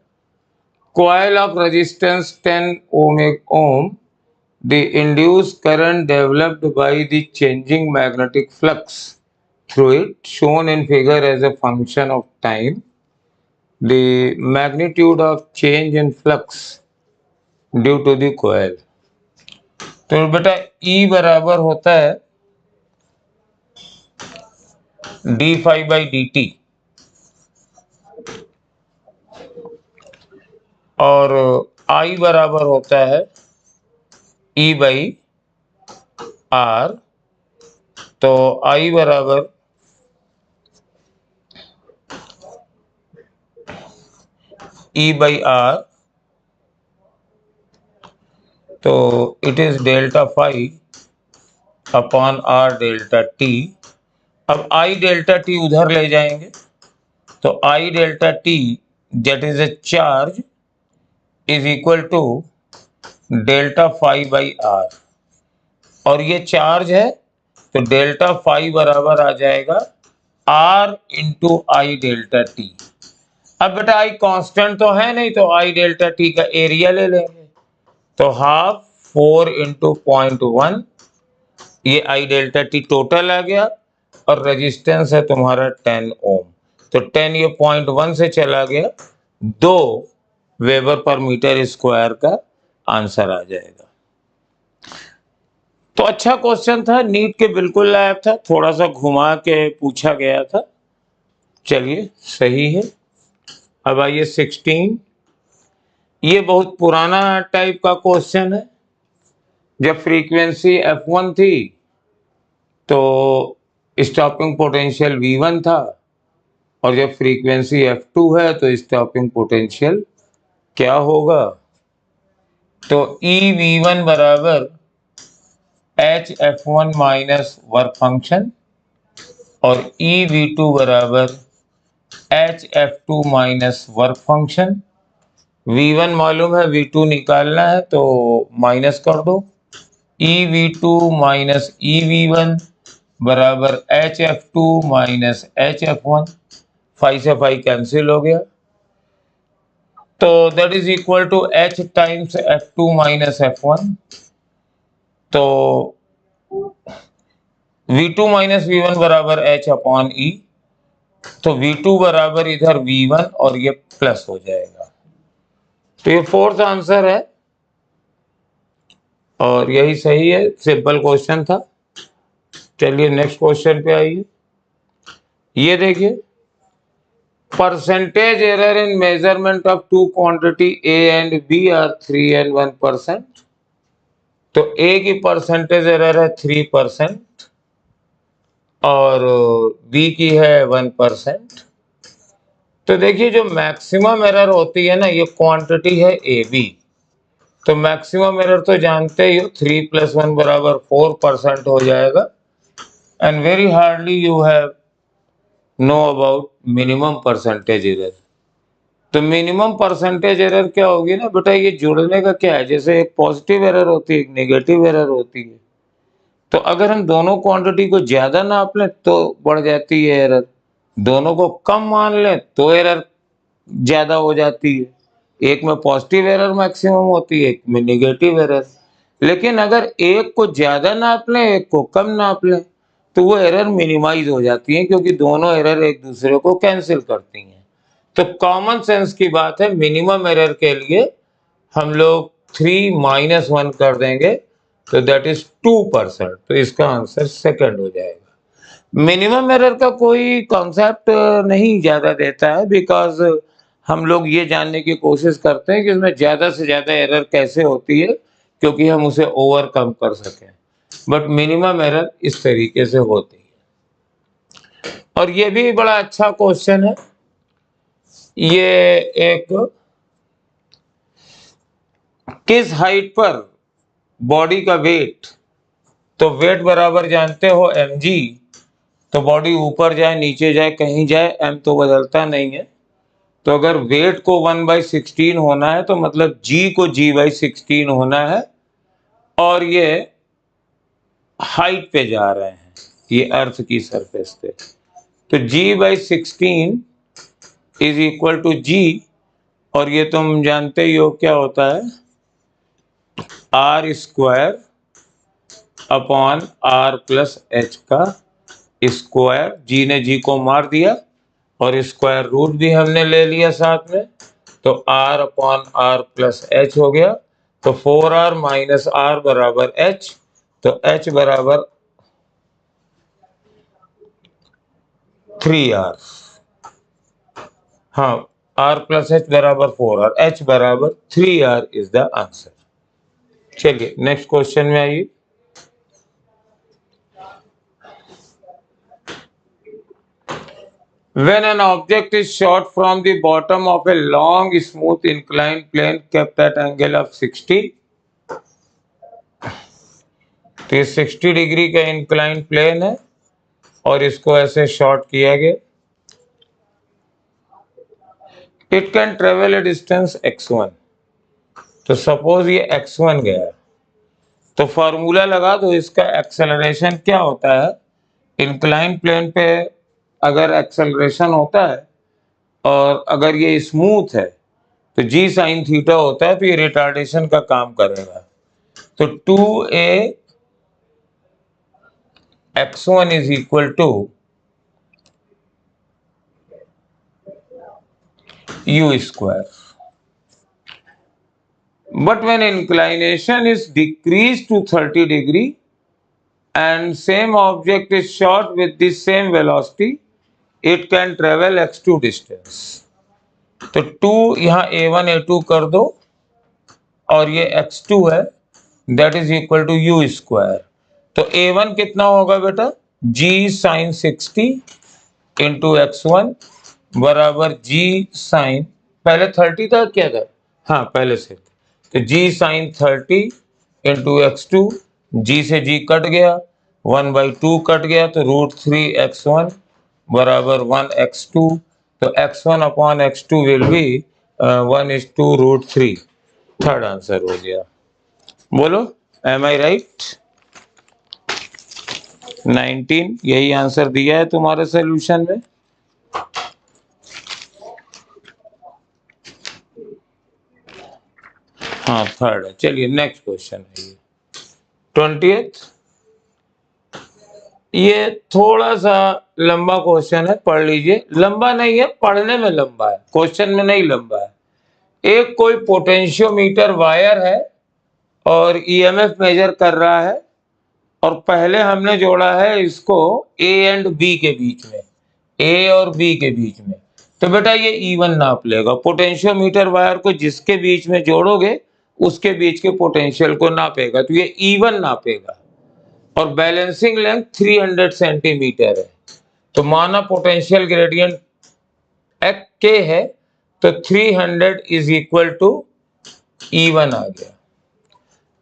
Coil of resistance 10 ohm, the induced current developed by the changing magnetic flux through it, shown in figure as a function of time. The magnitude of change in flux due to the coil. तो बेटा E बराबर होता है d∅dt, और I बराबर होता है E/R। तो I बराबर E/R, तो it is delta phi upon R delta T। अब I डेल्टा T उधर ले जाएंगे, तो I delta T that is a charge is equal to delta phi by R, और ये चार्ज है, तो डेल्टा फाई बराबर आ जाएगा R इंटू आई डेल्टा टी। अब बेटा I कांस्टेंट तो है नहीं, तो I डेल्टा टी का एरिया ले लेंगे, तो हाफ 4 इंटू 0.1, ये I डेल्टा टी टोटल आ गया, और रेजिस्टेंस है तुम्हारा 10 ओम, तो 10 ये 0.1 से चला गया, 2 वेबर पर मीटर स्क्वायर का आंसर आ जाएगा। तो अच्छा क्वेश्चन था, नीट के बिल्कुल लायक था, थोड़ा सा घुमा के पूछा गया था। चलिए सही है। अब आइए 16, ये बहुत पुराना टाइप का क्वेश्चन है। जब फ्रीक्वेंसी F1 थी तो स्टॉपिंग पोटेंशियल V1 था, और जब फ्रीक्वेंसी F2 है तो स्टॉपिंग पोटेंशियल क्या होगा? तो EV1 बराबर HF1 माइनस वर्क फंक्शन और EV2 बराबर HF2 minus work function. V1 मालूम है, V2 निकालना है तो माइनस कर दो। EV2 माइनस EV1 बराबर HF2 माइनस HF1। 5 से 5 कैंसिल हो गया, तो that is equal to H times F2 minus F1। तो V2 माइनस V1 बराबर H अपॉन E, तो V2 बराबर इधर V1 और ये प्लस हो जाएगा। तो ये फोर्थ आंसर है और यही सही है, सिंपल क्वेश्चन था। चलिए नेक्स्ट क्वेश्चन पे आइए। ये देखिए, percentage error in measurement of two quantity A and B are 3 and 1%। तो A की परसेंटेज एरर है 3% और B की है 1%। तो देखिए, जो मैक्सिमम एरर होती है ना, ये क्वांटिटी है AB। तो मैक्सिमम एरर तो जानते ही हो, 3 + 1 बराबर 4% हो जाएगा। And very hardly you have know about minimum percentage error. तो मिनिमम परसेंटेज एरर क्या होगी ना बेटा, ये जुड़ने का क्या है, जैसे एक पॉजिटिव एरर होती है, एक नेगेटिव एरर होती है। तो अगर हम दोनों क्वांटिटी को ज्यादा नाप लें तो बढ़ जाती है एरर, दोनों को कम मान लें तो एरर ज्यादा हो जाती है। एक में पॉजिटिव एरर मैक्सिमम होती है, एक में नेगेटिव एरर। लेकिन अगर एक को ज्यादा नाप लें, एक को कम नाप लें, तो वो एरर मिनिमाइज हो जाती है, क्योंकि दोनों एरर एक दूसरे को कैंसिल करती हैं। तो कॉमन सेंस की बात है, मिनिमम एरर के लिए हम लोग 3 - 1 कर देंगे, तो दैट इज 2%। तो इसका आंसर सेकंड हो जाएगा। मिनिमम एरर का कोई कॉन्सेप्ट नहीं ज्यादा देता है, बिकॉज हम लोग ये जानने की कोशिश करते हैं कि उसमें ज्यादा से ज्यादा एरर कैसे होती है, क्योंकि हम उसे ओवरकम कर सकें। बट मिनिमम एरर इस तरीके से होती है। और ये भी बड़ा अच्छा क्वेश्चन है। ये एक, किस हाइट पर बॉडी का वेट, तो वेट बराबर जानते हो mg। तो बॉडी ऊपर जाए नीचे जाए कहीं जाए, m तो बदलता नहीं है। तो अगर वेट को 1/16 होना है तो मतलब g को g/16 होना है, और ये हाइट पे जा रहे हैं, ये अर्थ की सरफेस पे। तो g/16 is equal to g, और ये तुम जानते ही हो क्या होता है, r² अपॉन r + h का स्क्वायर। जी ने जी को मार दिया और स्क्वायर रूट भी हमने ले लिया साथ में, तो r अपॉन r + h हो गया। तो 4r - r बराबर h, तो h बराबर 3r। हाँ, r + h बराबर 4r, h बराबर 3r इज द आंसर। चलिए नेक्स्ट क्वेश्चन में आइए। When an object is shot from the bottom of a long smooth inclined plane kept at angle of 60, तो ये 60 डिग्री का इंक्लाइन प्लेन है और इसको ऐसे शॉर्ट किया गया। It can travel A distance x1। तो सपोज ये x1 गया, तो फॉर्मूला लगा दो इसका, एक्सेलरेशन क्या होता है इंक्लाइन प्लेन पे। अगर एक्सेलरेशन होता है और अगर ये स्मूथ है तो g sin थीटा होता है, तो ये रिटार्डेशन का काम करेगा। तो 2a x1 is equal to u²। But when inclination is decreased to 30 degree and same object is shot with the same velocity, it can travel x2 distance। तो 2 यहाँ A1 A2 कर दो और ये x2 है, that is equal to U square. तो A1 कितना होगा बेटा, g साइन 60 इंटू x1 बराबर g साइन, पहले 30 था क्या था, हाँ पहले से, तो g sine 30 into x2, g से g कट गया, 1/2 कट गया, तो √3x1 बराबर 1x2। तो x1 upon x2 will be 1:√3। Third answer हो गया। बोलो, एम आई राइट? 19 यही आंसर दिया है तुम्हारे सोल्यूशन में। हाँ थर्ड है। चलिए नेक्स्ट क्वेश्चन है ये 20th। ये थोड़ा सा लंबा क्वेश्चन है, पढ़ लीजिए। लंबा नहीं है, पढ़ने में लंबा है, क्वेश्चन में नहीं लंबा है। एक कोई पोटेंशियोमीटर वायर है और ईएमएफ मेजर कर रहा है, और पहले हमने जोड़ा है इसको ए एंड बी के बीच में, ए और बी के बीच में। तो बेटा ये E1 नाप लेगा। पोटेंशियोमीटर वायर को जिसके बीच में जोड़ोगे उसके बीच के पोटेंशियल को नापेगा, तो ये E1 नापेगा। और बैलेंसिंग लेंथ 300 सेंटीमीटर है। तो माना पोटेंशियल ग्रेडियंट के है, तो 300 इज इक्वल टू E1 आ गया।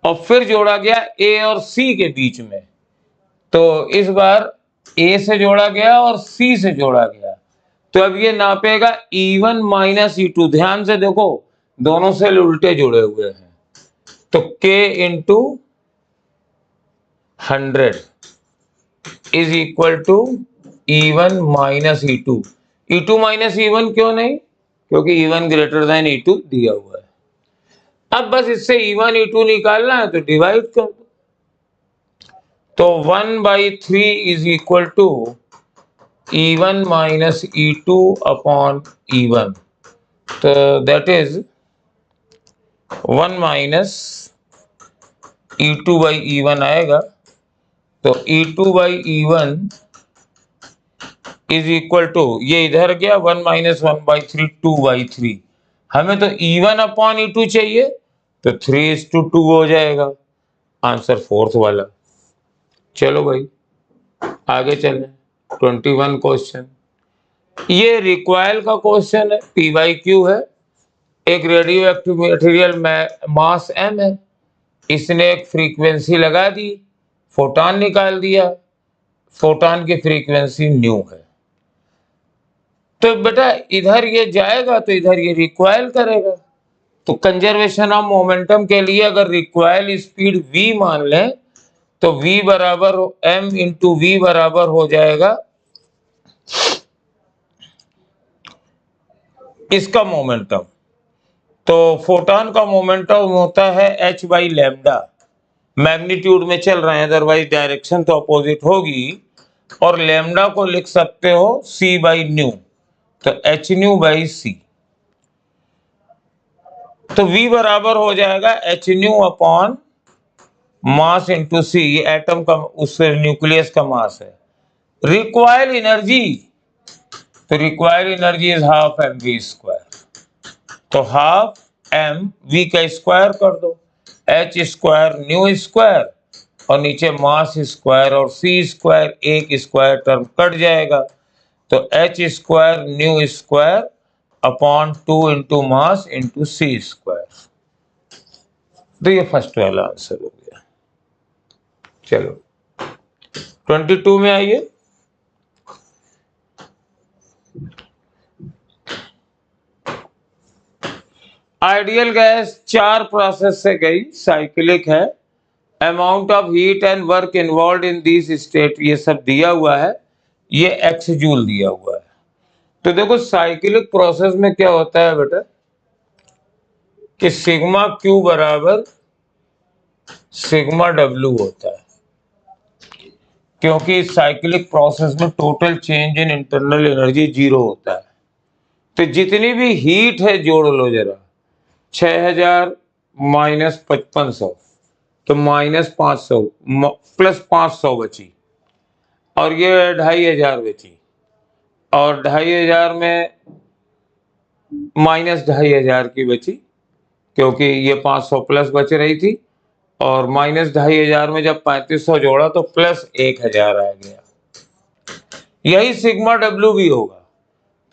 और फिर जोड़ा गया ए और सी के बीच में, तो इस बार ए से जोड़ा गया और सी से जोड़ा गया। तो अब ये नापेगा E1 माइनस E2। ध्यान से देखो, दोनों सेल उल्टे जुड़े हुए हैं। तो K into 100 is equal to E1 minus E2। E2 minus E1 क्यों नहीं, क्योंकि E1 ग्रेटर देन E2 दिया हुआ है। अब बस इससे E1 E2 निकालना है, तो डिवाइड कर दो। तो 1/3 is equal to E1 minus E2 upon E1। तो that is 1 minus E2 by E1 आएगा। तो E2 by E1 is equal to, ये इधर गया 1 माइनस 1/3, 2/3। हमें तो E1 अपॉन E2 चाहिए, तो 3:2 हो जाएगा। आंसर फोर्थ वाला। चलो भाई आगे चलें। 21 क्वेश्चन, ये रिक्वायल का क्वेश्चन है, P/Q है। एक रेडियो एक्टिव मटेरियल मास m है, इसने एक फ्रीक्वेंसी लगा दी, फोटॉन निकाल दिया, फोटॉन की फ्रीक्वेंसी न्यू है। तो बेटा इधर ये जाएगा तो इधर ये रिक्वायल करेगा। तो कंजर्वेशन ऑफ मोमेंटम के लिए अगर रिक्वायल स्पीड v मान लें, तो v बराबर m इंटू v बराबर हो जाएगा इसका मोमेंटम। तो फोटॉन का मोमेंटम होता है h बाई लैम्डा। मैग्नीट्यूड में चल रहे हैं, अदरवाइज डायरेक्शन तो अपोजिट होगी। और लैम्डा को लिख सकते हो c बाई न्यू, तो h न्यू बाई c। तो v बराबर हो जाएगा h new upon mass into c, ये एटम का उस न्यूक्लियस का मास है। रिक्वायर्ड एनर्जी, तो required energy is half mv square. तो हाफ m v का स्क्वायर कर दो, h स्क्वायर न्यू स्क्वायर और नीचे मास स्क्वायर और c स्क्वायर, एक स्क्वायर टर्म कट जाएगा। तो h square new square upon 2 into mass into c square. तो ये फर्स्ट वाला आंसर हो गया। चलो 22 में आइए। आइडियल गैस 4 प्रोसेस से गई, साइक्लिक है। Amount of heat and work involve in this state, ये सब दिया हुआ है, ये एक्स जूल दिया हुआ है। तो देखो साइक्लिक प्रोसेस में क्या होता है बेटा, कि सिग्मा क्यू बराबर सिग्मा डब्ल्यू होता है, क्योंकि साइक्लिक प्रोसेस में total change in internal energy 0 होता है। तो जितनी भी हीट है जोड़ लो जरा, 6000 माइनस 5500, तो माइनस 500 प्लस 500 बची, और ये 2500 बची। और 2500 में माइनस 2500 की बची, क्योंकि ये 500 प्लस बच रही थी, और माइनस 2500 में जब 3500 जोड़ा तो प्लस 1000 आ गया। यही सिग्मा डब्ल्यू भी होगा।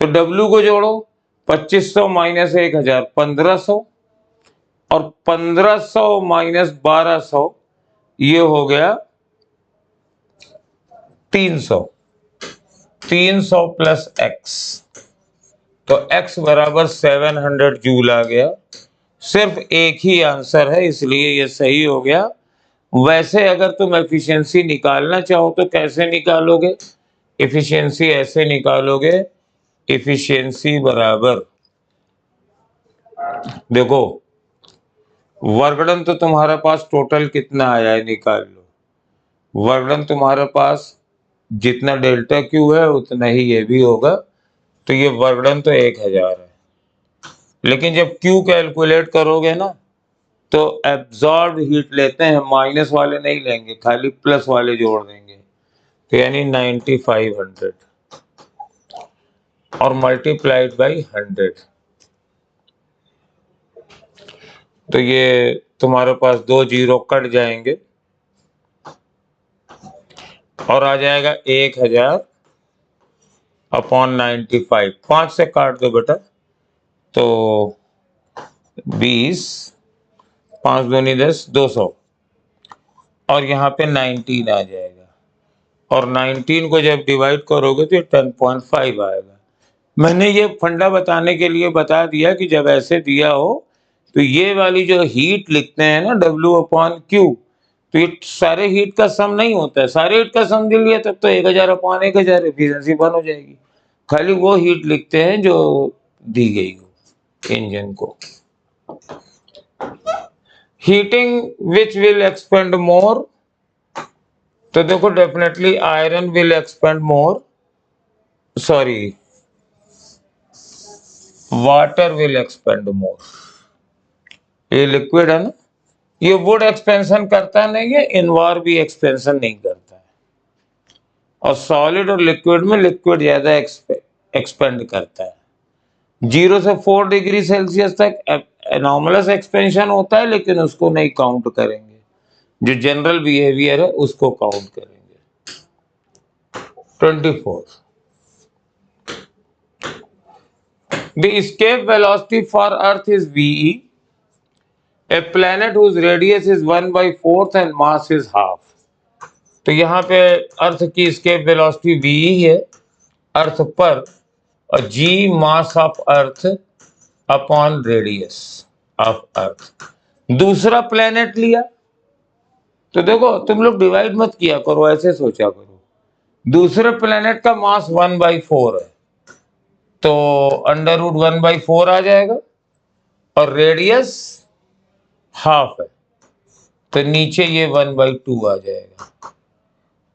तो डब्ल्यू को जोड़ो, 2500 माइनस 1000 1500, और 1500 माइनस 1200 ये हो गया 300। 300 प्लस एक्स, तो x बराबर 700 जूल आ गया। सिर्फ एक ही आंसर है, इसलिए ये सही हो गया। वैसे अगर तुम एफिशिएंसी निकालना चाहो तो कैसे निकालोगे? एफिशिएंसी ऐसे निकालोगे, एफिशिएंसी बराबर, देखो वर्कडन तो तुम्हारे पास टोटल कितना आया है निकाल लो। वर्कडन तुम्हारे पास जितना डेल्टा क्यू है उतना ही ये भी होगा, तो ये वर्कडन तो 1000 है। लेकिन जब क्यू कैलकुलेट करोगे ना तो एब्जॉर्ब हीट लेते हैं, माइनस वाले नहीं लेंगे, खाली प्लस वाले जोड़ देंगे, तो यानी 9500 और मल्टीप्लाइड बाई 100, तो ये तुम्हारे पास 2 जीरो कट जाएंगे और आ जाएगा 1000 अपॉन 95। 5 से काट दो बेटा, तो 20, 5 दूनी 10, 200, और यहाँ पे 19 आ जाएगा, और 19 को जब डिवाइड करोगे तो 10.5 आएगा। मैंने ये फंडा बताने के लिए बता दिया कि जब ऐसे दिया हो तो ये वाली जो हीट लिखते हैं ना W अपॉन Q, तो ये सारे हीट का सम नहीं होता है। सारे हीट का सम दे लिया तब तो 1000 अपॉन 1000 एफिशिएंसी 1 हो जाएगी। खाली वो हीट लिखते हैं जो दी गई हो इंजन को। Heating which will expand more, तो देखो definitely iron will expand more, sorry water will expand more. ये लिक्विड है ना, ये वुड एक्सपेंशन करता नहीं है, इनवार भी एक्सपेंशन नहीं करता है। और सॉलिड और लिक्विड में लिक्विड ज्यादा एक्सपेंड करता है। 0 से 4 डिग्री सेल्सियस तक एनॉमलस एक्सपेंशन होता है, लेकिन उसको नहीं काउंट करेंगे। जो जनरल बिहेवियर है उसको काउंट करेंगे। 24, the escape velocity for earth is ve, a planet whose radius is 1/4 and mass is half। तो यहाँ पे अर्थ की escape velocity v है अर्थ पर, और g mass of earth upon radius of earth. दूसरा प्लेनेट लिया, तो देखो तुम लोग डिवाइड मत किया करो, ऐसे सोचा करो। दूसरे प्लेनेट का मास 1/4 है, तो √1/4 आ जाएगा, और रेडियस हाफ है, तो नीचे ये 1/2 आ जाएगा।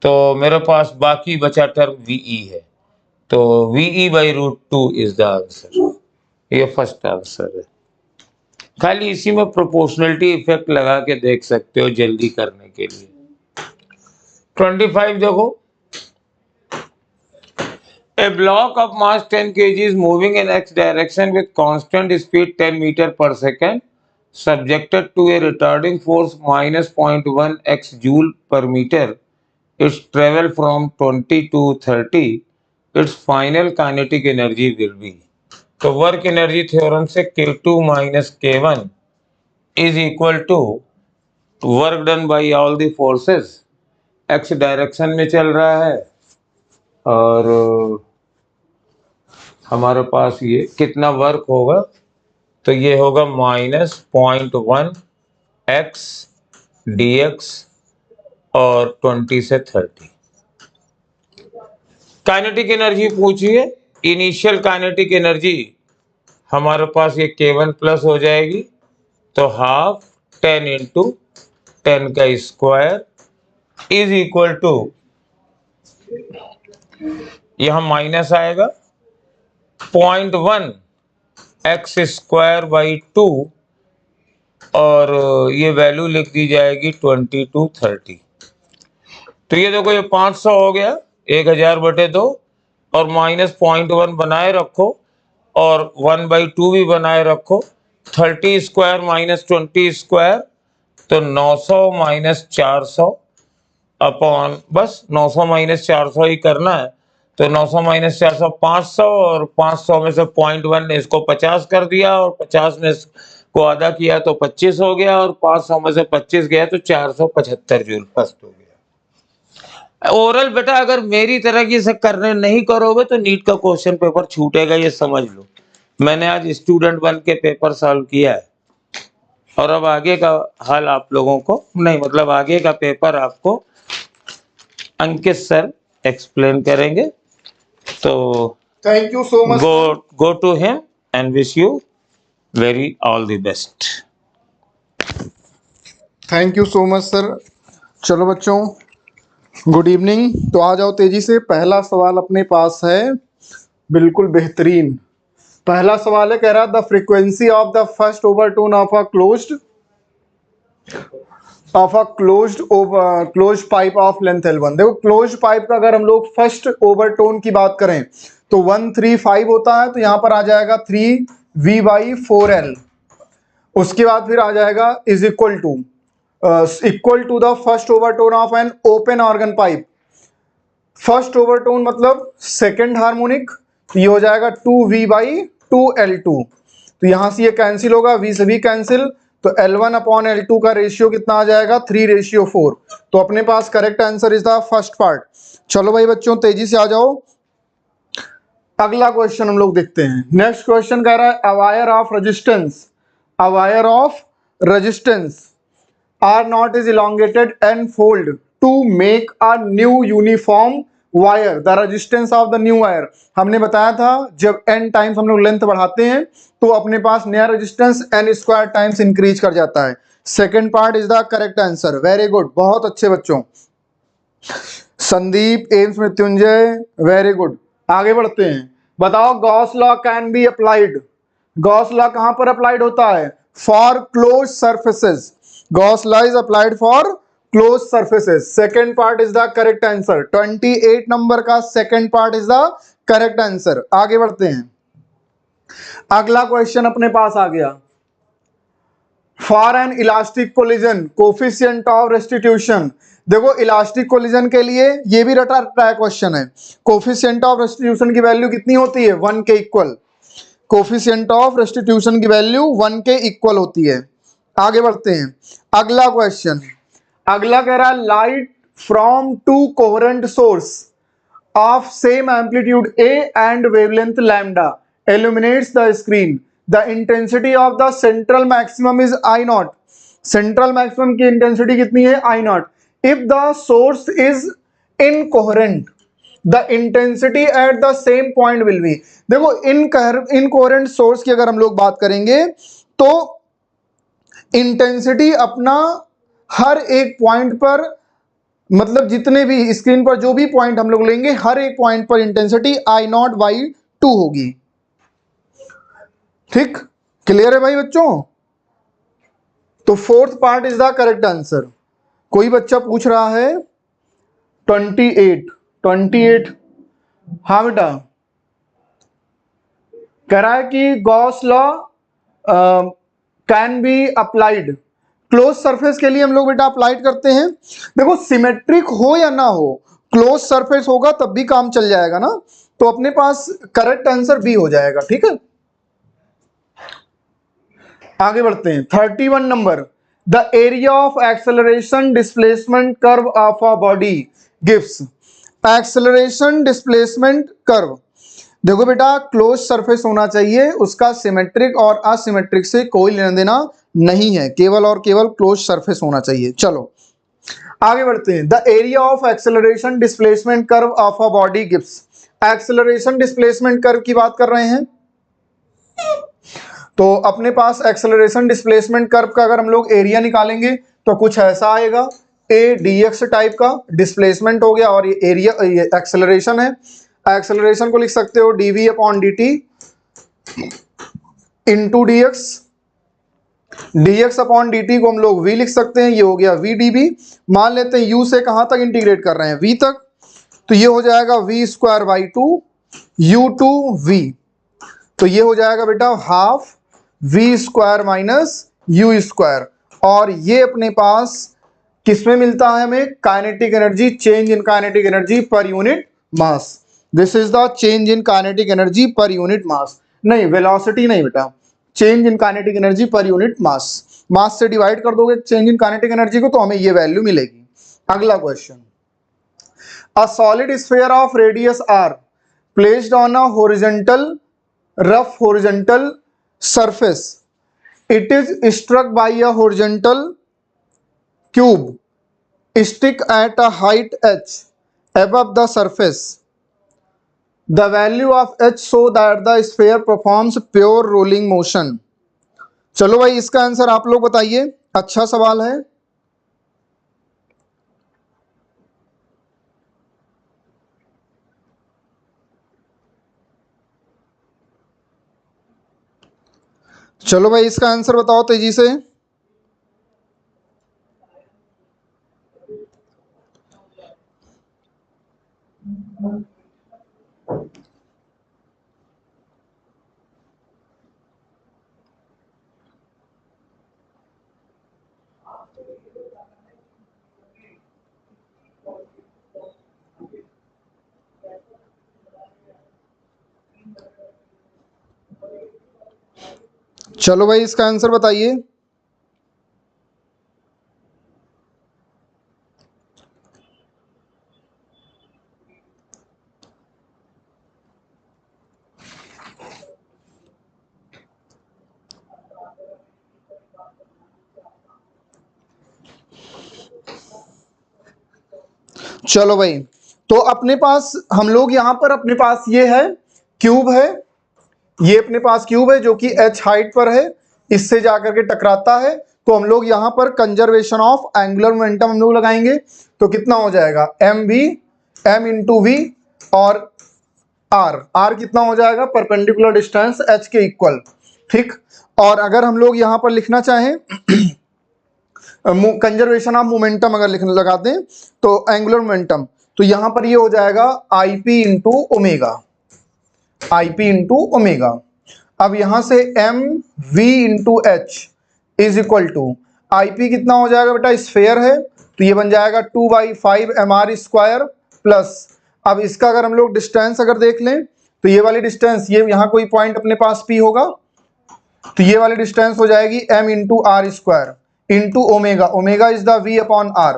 तो मेरे पास बाकी बचा टर्म VE है, तो VE/√2 इज द आंसर। ये फर्स्ट आंसर है। खाली इसी में प्रोपोर्शनलिटी इफेक्ट लगा के देख सकते हो जल्दी करने के लिए। 25 देखो, a block of mass 10 kg is moving in x direction with constant speed 10 meter per second, subjected to a retarding force minus 0.1 x joule per meter. Its travel from 20 to 30, its final kinetic energy will be। तो work energy theorem से K2 minus K1 is equal to work done by all the forces. X direction में चल रहा है, और हमारे पास ये कितना वर्क होगा, तो ये होगा -0.1 x dx और 20 से 30। काइनेटिक एनर्जी पूछिए। इनिशियल काइनेटिक एनर्जी हमारे पास ये K1 प्लस हो जाएगी, तो हाफ 10 इंटू 10 का स्क्वायर इज इक्वल टू, यहां माइनस आएगा 0.1 एक्स स्क्वायर बाई 2, और ये वैल्यू लिख दी जाएगी 20 to 30। तो ये देखो ये 500 हो गया 1000/2, और -0.1 बनाए रखो, और 1/2 भी बनाए रखो। 30 स्क्वायर माइनस 20 स्क्वायर तो 900 माइनस 400 अपॉन, बस 900 माइनस 400 ही करना है। तो 900 माइनस 400 500, और 500 में से 0.1 ने इसको 50 कर दिया, और 50 में इसको आधा किया तो 25 हो गया, और 500 में से 25 गया तो 475 जूल फर्स्ट हो गया। ओरल बेटा अगर मेरी तरह की से करने नहीं करोगे तो नीट का क्वेश्चन पेपर छूटेगा, ये समझ लो। मैंने आज स्टूडेंट बन के पेपर सॉल्व किया है, और अब आगे का हाल आप लोगों को नहीं, मतलब आगे का पेपर आपको अंकित सर एक्सप्लेन करेंगे। तो thank you so much. Go to him and wish you very all the best. Thank you so much sir. चलो बच्चों, गुड इवनिंग। तो आ जाओ तेजी से। पहला सवाल अपने पास है, बिल्कुल बेहतरीन। पहला सवाल है, कह रहा the frequency of the first overtone of a closed pipe of length L1। देखो क्लोज्ड पाइप का अगर हम लोग फर्स्ट ओवरटोन की बात करें तो 135 होता है, तो यहां पर आ जाएगा 3V/4L। उसके बाद फिर आ जाएगा is equal to the first overtone of an open organ pipe. First overtone मतलब सेकेंड हार्मोनिक, ये हो जाएगा 2V/2L2। तो यहां से ये कैंसिल होगा, V से भी कैंसिल, तो L1/L2 का रेशियो कितना आ जाएगा 3:4। तो अपने पास correct answer is the first part. चलो भाई बच्चों तेजी से आ जाओ, अगला क्वेश्चन हम लोग देखते हैं। नेक्स्ट क्वेश्चन कह रहा है a wire of resistance R naught is elongated and fold to make a new uniform wire. The resistance of the new wire. हमने बताया था जब n टाइम्स हम लोग लेंथ बढ़ाते हैं तो अपने पास नया resistance n square times increase कर जाता है। Second part is the correct answer. Very good, बहुत अच्छे बच्चों। Sandeep, AIIMS Mrityunjay, very good. आगे बढ़ते हैं। बताओ Gauss law can be applied. Gauss law कहां पर अप्लाइड होता है? For close surfaces. Gauss law is applied for closed surfaces. Second part is the correct answer. 28 number का second part is the correct answer. आगे बढ़ते हैं। अगला question अपने पास आ गया। For an elastic collision, coefficient of restitution। देखो elastic collision के लिए ये भी रटा रटा क्वेश्चन है। कोफिशिएंट ऑफ रेस्टिट्यूशन की वैल्यू कितनी होती है? 1 के इक्वल। कोफिशिएंट ऑफ रेस्टिट्यूशन की वैल्यू 1 के इक्वल होती है। आगे बढ़ते हैं। अगला क्वेश्चन, अगला कह रहा है light from to coherent source of same amplitude A and wavelength lambda illuminates the screen. The intensity of the central maximum is I naught. Central maximum की इंटेंसिटी कितनी है? I naught. If the source is incoherent, the intensity at the same point will be। देखो incoherent source की अगर हम लोग बात करेंगे तो इंटेंसिटी अपना हर एक पॉइंट पर, मतलब जितने भी स्क्रीन पर जो भी पॉइंट हम लोग लेंगे हर एक पॉइंट पर इंटेंसिटी I0/2 होगी। ठीक, क्लियर है भाई बच्चों? तो fourth part is the correct answer. कोई बच्चा पूछ रहा है 28। हाँ बेटा, कह रहा है कि Gauss law can be applied. Close surface के लिए हम लोग बेटा अप्लाइड करते हैं। देखो सिमेट्रिक हो या ना हो, क्लोज सरफेस होगा तब भी काम चल जाएगा ना, तो अपने पास करेक्ट आंसर बी हो जाएगा। ठीक है, आगे बढ़ते हैं। 31 number, the area of acceleration displacement curve of a body gives. Acceleration displacement curve, देखो बेटा क्लोज सरफेस होना चाहिए, उसका सिमेट्रिक और असिमेट्रिक से कोई लेना देना नहीं है, केवल और केवल क्लोज सरफेस होना चाहिए। चलो आगे बढ़ते हैं। The area of acceleration displacement curve of a body gives. Acceleration displacement curve की बात कर रहे हैं, तो अपने पास एक्सेलरेशन डिस्प्लेसमेंट कर्व का अगर हम लोग एरिया निकालेंगे तो कुछ ऐसा आएगा, ए dx टाइप का डिस्प्लेसमेंट हो गया और ये एरिया, ये एक्सेलरेशन है। एक्सेलरेशन को लिख सकते हो dv/dt इंटू dx/dt को हम लोग v लिख सकते हैं, ये हो गया v dv। मान लेते हैं u से कहां तक इंटीग्रेट कर रहे हैं? v तक, तो ये हो जाएगा v²/2 u2v। तो ये हो जाएगा बेटा half v square minus u square, और ये अपने पास किसमें मिलता है हमें, kinetic energy, change in kinetic energy per unit mass. This is the change in kinetic energy per unit mass, नहीं वेलोसिटी नहीं बेटा, change in kinetic energy per unit mass. Mass से डिवाइड कर दोगे चेंज इन काइनेटिक एनर्जी को तो हमें ये वैल्यू मिलेगी। अगला question, a solid sphere of radius R placed on a horizontal rough horizontal surface, it is struck by a horizontal cube stick at a height h above the surface. The value of h so that the sphere performs pure rolling motion. चलो भाई इसका answer आप लोग बताइए, अच्छा सवाल है। चलो भाई इसका आंसर बताओ तेजी से। चलो भाई इसका आंसर बताइए। चलो भाई, तो अपने पास हम लोग यहां पर अपने पास ये है क्यूब है, ये अपने पास क्यूब है जो कि h हाइट पर है, इससे जाकर के टकराता है, तो हम लोग यहां पर कंजर्वेशन ऑफ एंगुलर मोमेंटम हम लोग लगाएंगे, तो कितना हो जाएगा M V, M into V और आर कितना हो जाएगा परपेंडिकुलर डिस्टेंस h के इक्वल, ठीक। और अगर हम लोग यहां पर लिखना चाहें कंजर्वेशन ऑफ मोमेंटम अगर लिखने लगाते हैं तो एंगुलर मोमेंटम, तो यहां पर ये हो जाएगा I P into omega, I P into omega. अब यहां से M V into H is equal to I P कितना हो जाएगा बेटा, स्फेयर है तो ये बन जाएगा 2/5 एम आर स्क्वायर प्लस, अब इसका अगर हम लोग डिस्टेंस अगर देख लें तो ये वाली डिस्टेंस, ये यहाँ कोई पॉइंट अपने पास पी होगा, तो ये वाली डिस्टेंस हो जाएगी M into are square into omega, omega is the V upon R,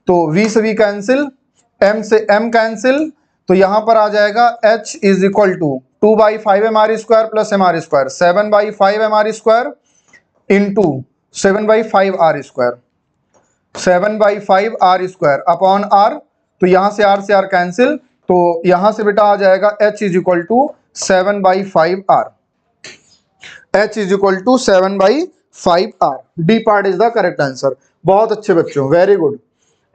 तो वी से वी कैंसिल, एम से एम कैंसिल, तो यहां पर आ जाएगा h is equal to 2/5 M R square plus M R square, 7/5 M R square into 7/5 R square, 7/5 R square upon R, तो यहां से आर कैंसिल, तो यहां से बेटा आ जाएगा h is equal to 7/5 R, h is equal to 7/5 R. D part is the correct answer. बहुत अच्छे बच्चों, वेरी गुड।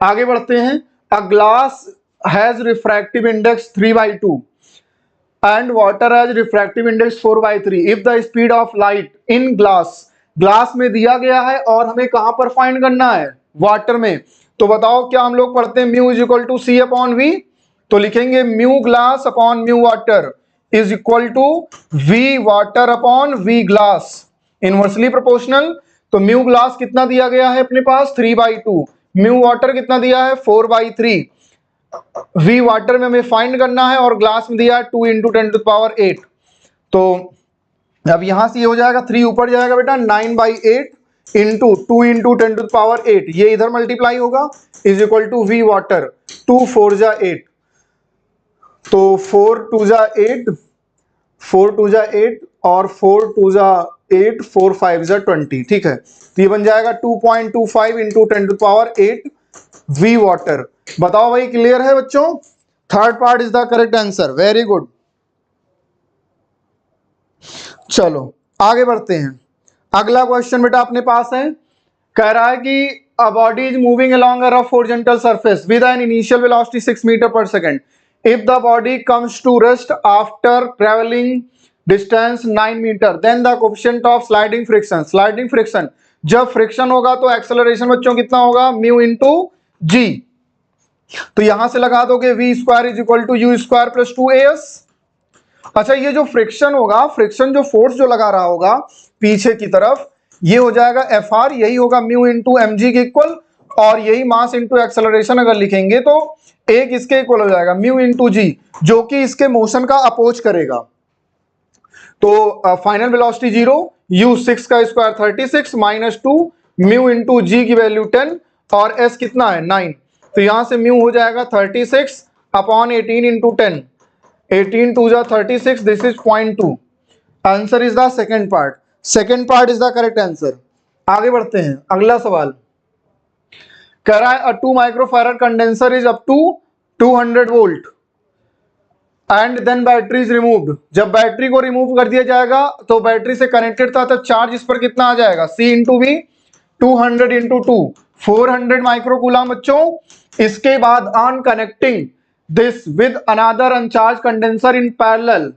आगे बढ़ते हैं। A glass has refractive index 3/2 and water has refractive index 4/3 if the speed of light in glass में दिया गया है और हमें कहां पर फाइंड करना है, वाटर में, तो बताओ क्या हम लोग पढ़ते हैं mu is equal to C upon V, तो लिखेंगे mu glass upon mu water is equal to V water upon V glass, inversely proportional. तो म्यू ग्लास कितना दिया गया है अपने पास 3/2, म्यू वाटर कितना दिया है 4/3, वी वाटर में हमें फाइंड करना है और ग्लास में दिया है 2 × 10⁸, तो अब यहां से ये हो जाएगा 3 ऊपर जाएगा बेटा 9/8 इंटू 2 × 10⁸, ये इधर मल्टीप्लाई होगा is equal to V water 2 4 जा 8, तो 4 2 जा 8, 4 2 जा 8 और 4 2 जा 8, 4 5 जा 20, ठीक है, तो ये बन जाएगा 2.25 × 10⁸ वी वाटर। बताओ भाई क्लियर है बच्चों, third part is the correct answer, very good. चलो आगे बढ़ते हैं। अगला क्वेश्चन बेटा अपने पास है, कह रहा है कि a body is moving along a rough horizontal surface with an initial velocity 6 metre per second, if the body comes to rest after travelling distance 9 metre then the coefficient of sliding friction, sliding friction, जब friction होगा तो acceleration बच्चों कितना होगा mu into जी, तो यहां से लगा दोगे V square is equal to U square plus 2as, अच्छा ये जो फ्रिक्शन होगा, फ्रिक्शन जो फोर्स जो लगा रहा होगा पीछे की तरफ, ये हो जाएगा Fr, यही होगा म्यू इंटू एम जी के इक्वल, और यही मास इंटू एक्सेलरेशन अगर लिखेंगे तो एक इसके इक्वल हो जाएगा म्यू इंटू जी, जो कि इसके मोशन का अपोज करेगा। तो फाइनल वेलोसिटी 0, u 6 का स्क्वायर 36 माइनस 2 म्यू इंटू जी की वैल्यू 10 और s कितना है 9, तो यहां से म्यू हो जाएगा 36 अपॉन 18 इंटू 10, 18 2 जा 36, this is 0.2। Answer is the second part, second part is the correct answer. आगे बढ़ते हैं, अगला सवाल कह रहा है a 2 microfarad condenser is up to 200 volt and then battery is removed. जब बैटरी को रिमूव कर दिया जाएगा तो बैटरी से कनेक्टेड था, तो चार्ज इस पर कितना आ जाएगा, C into V, 200 into 2 400 microcoulomb बच्चों। इसके बाद on connecting this with another uncharged condenser in parallel,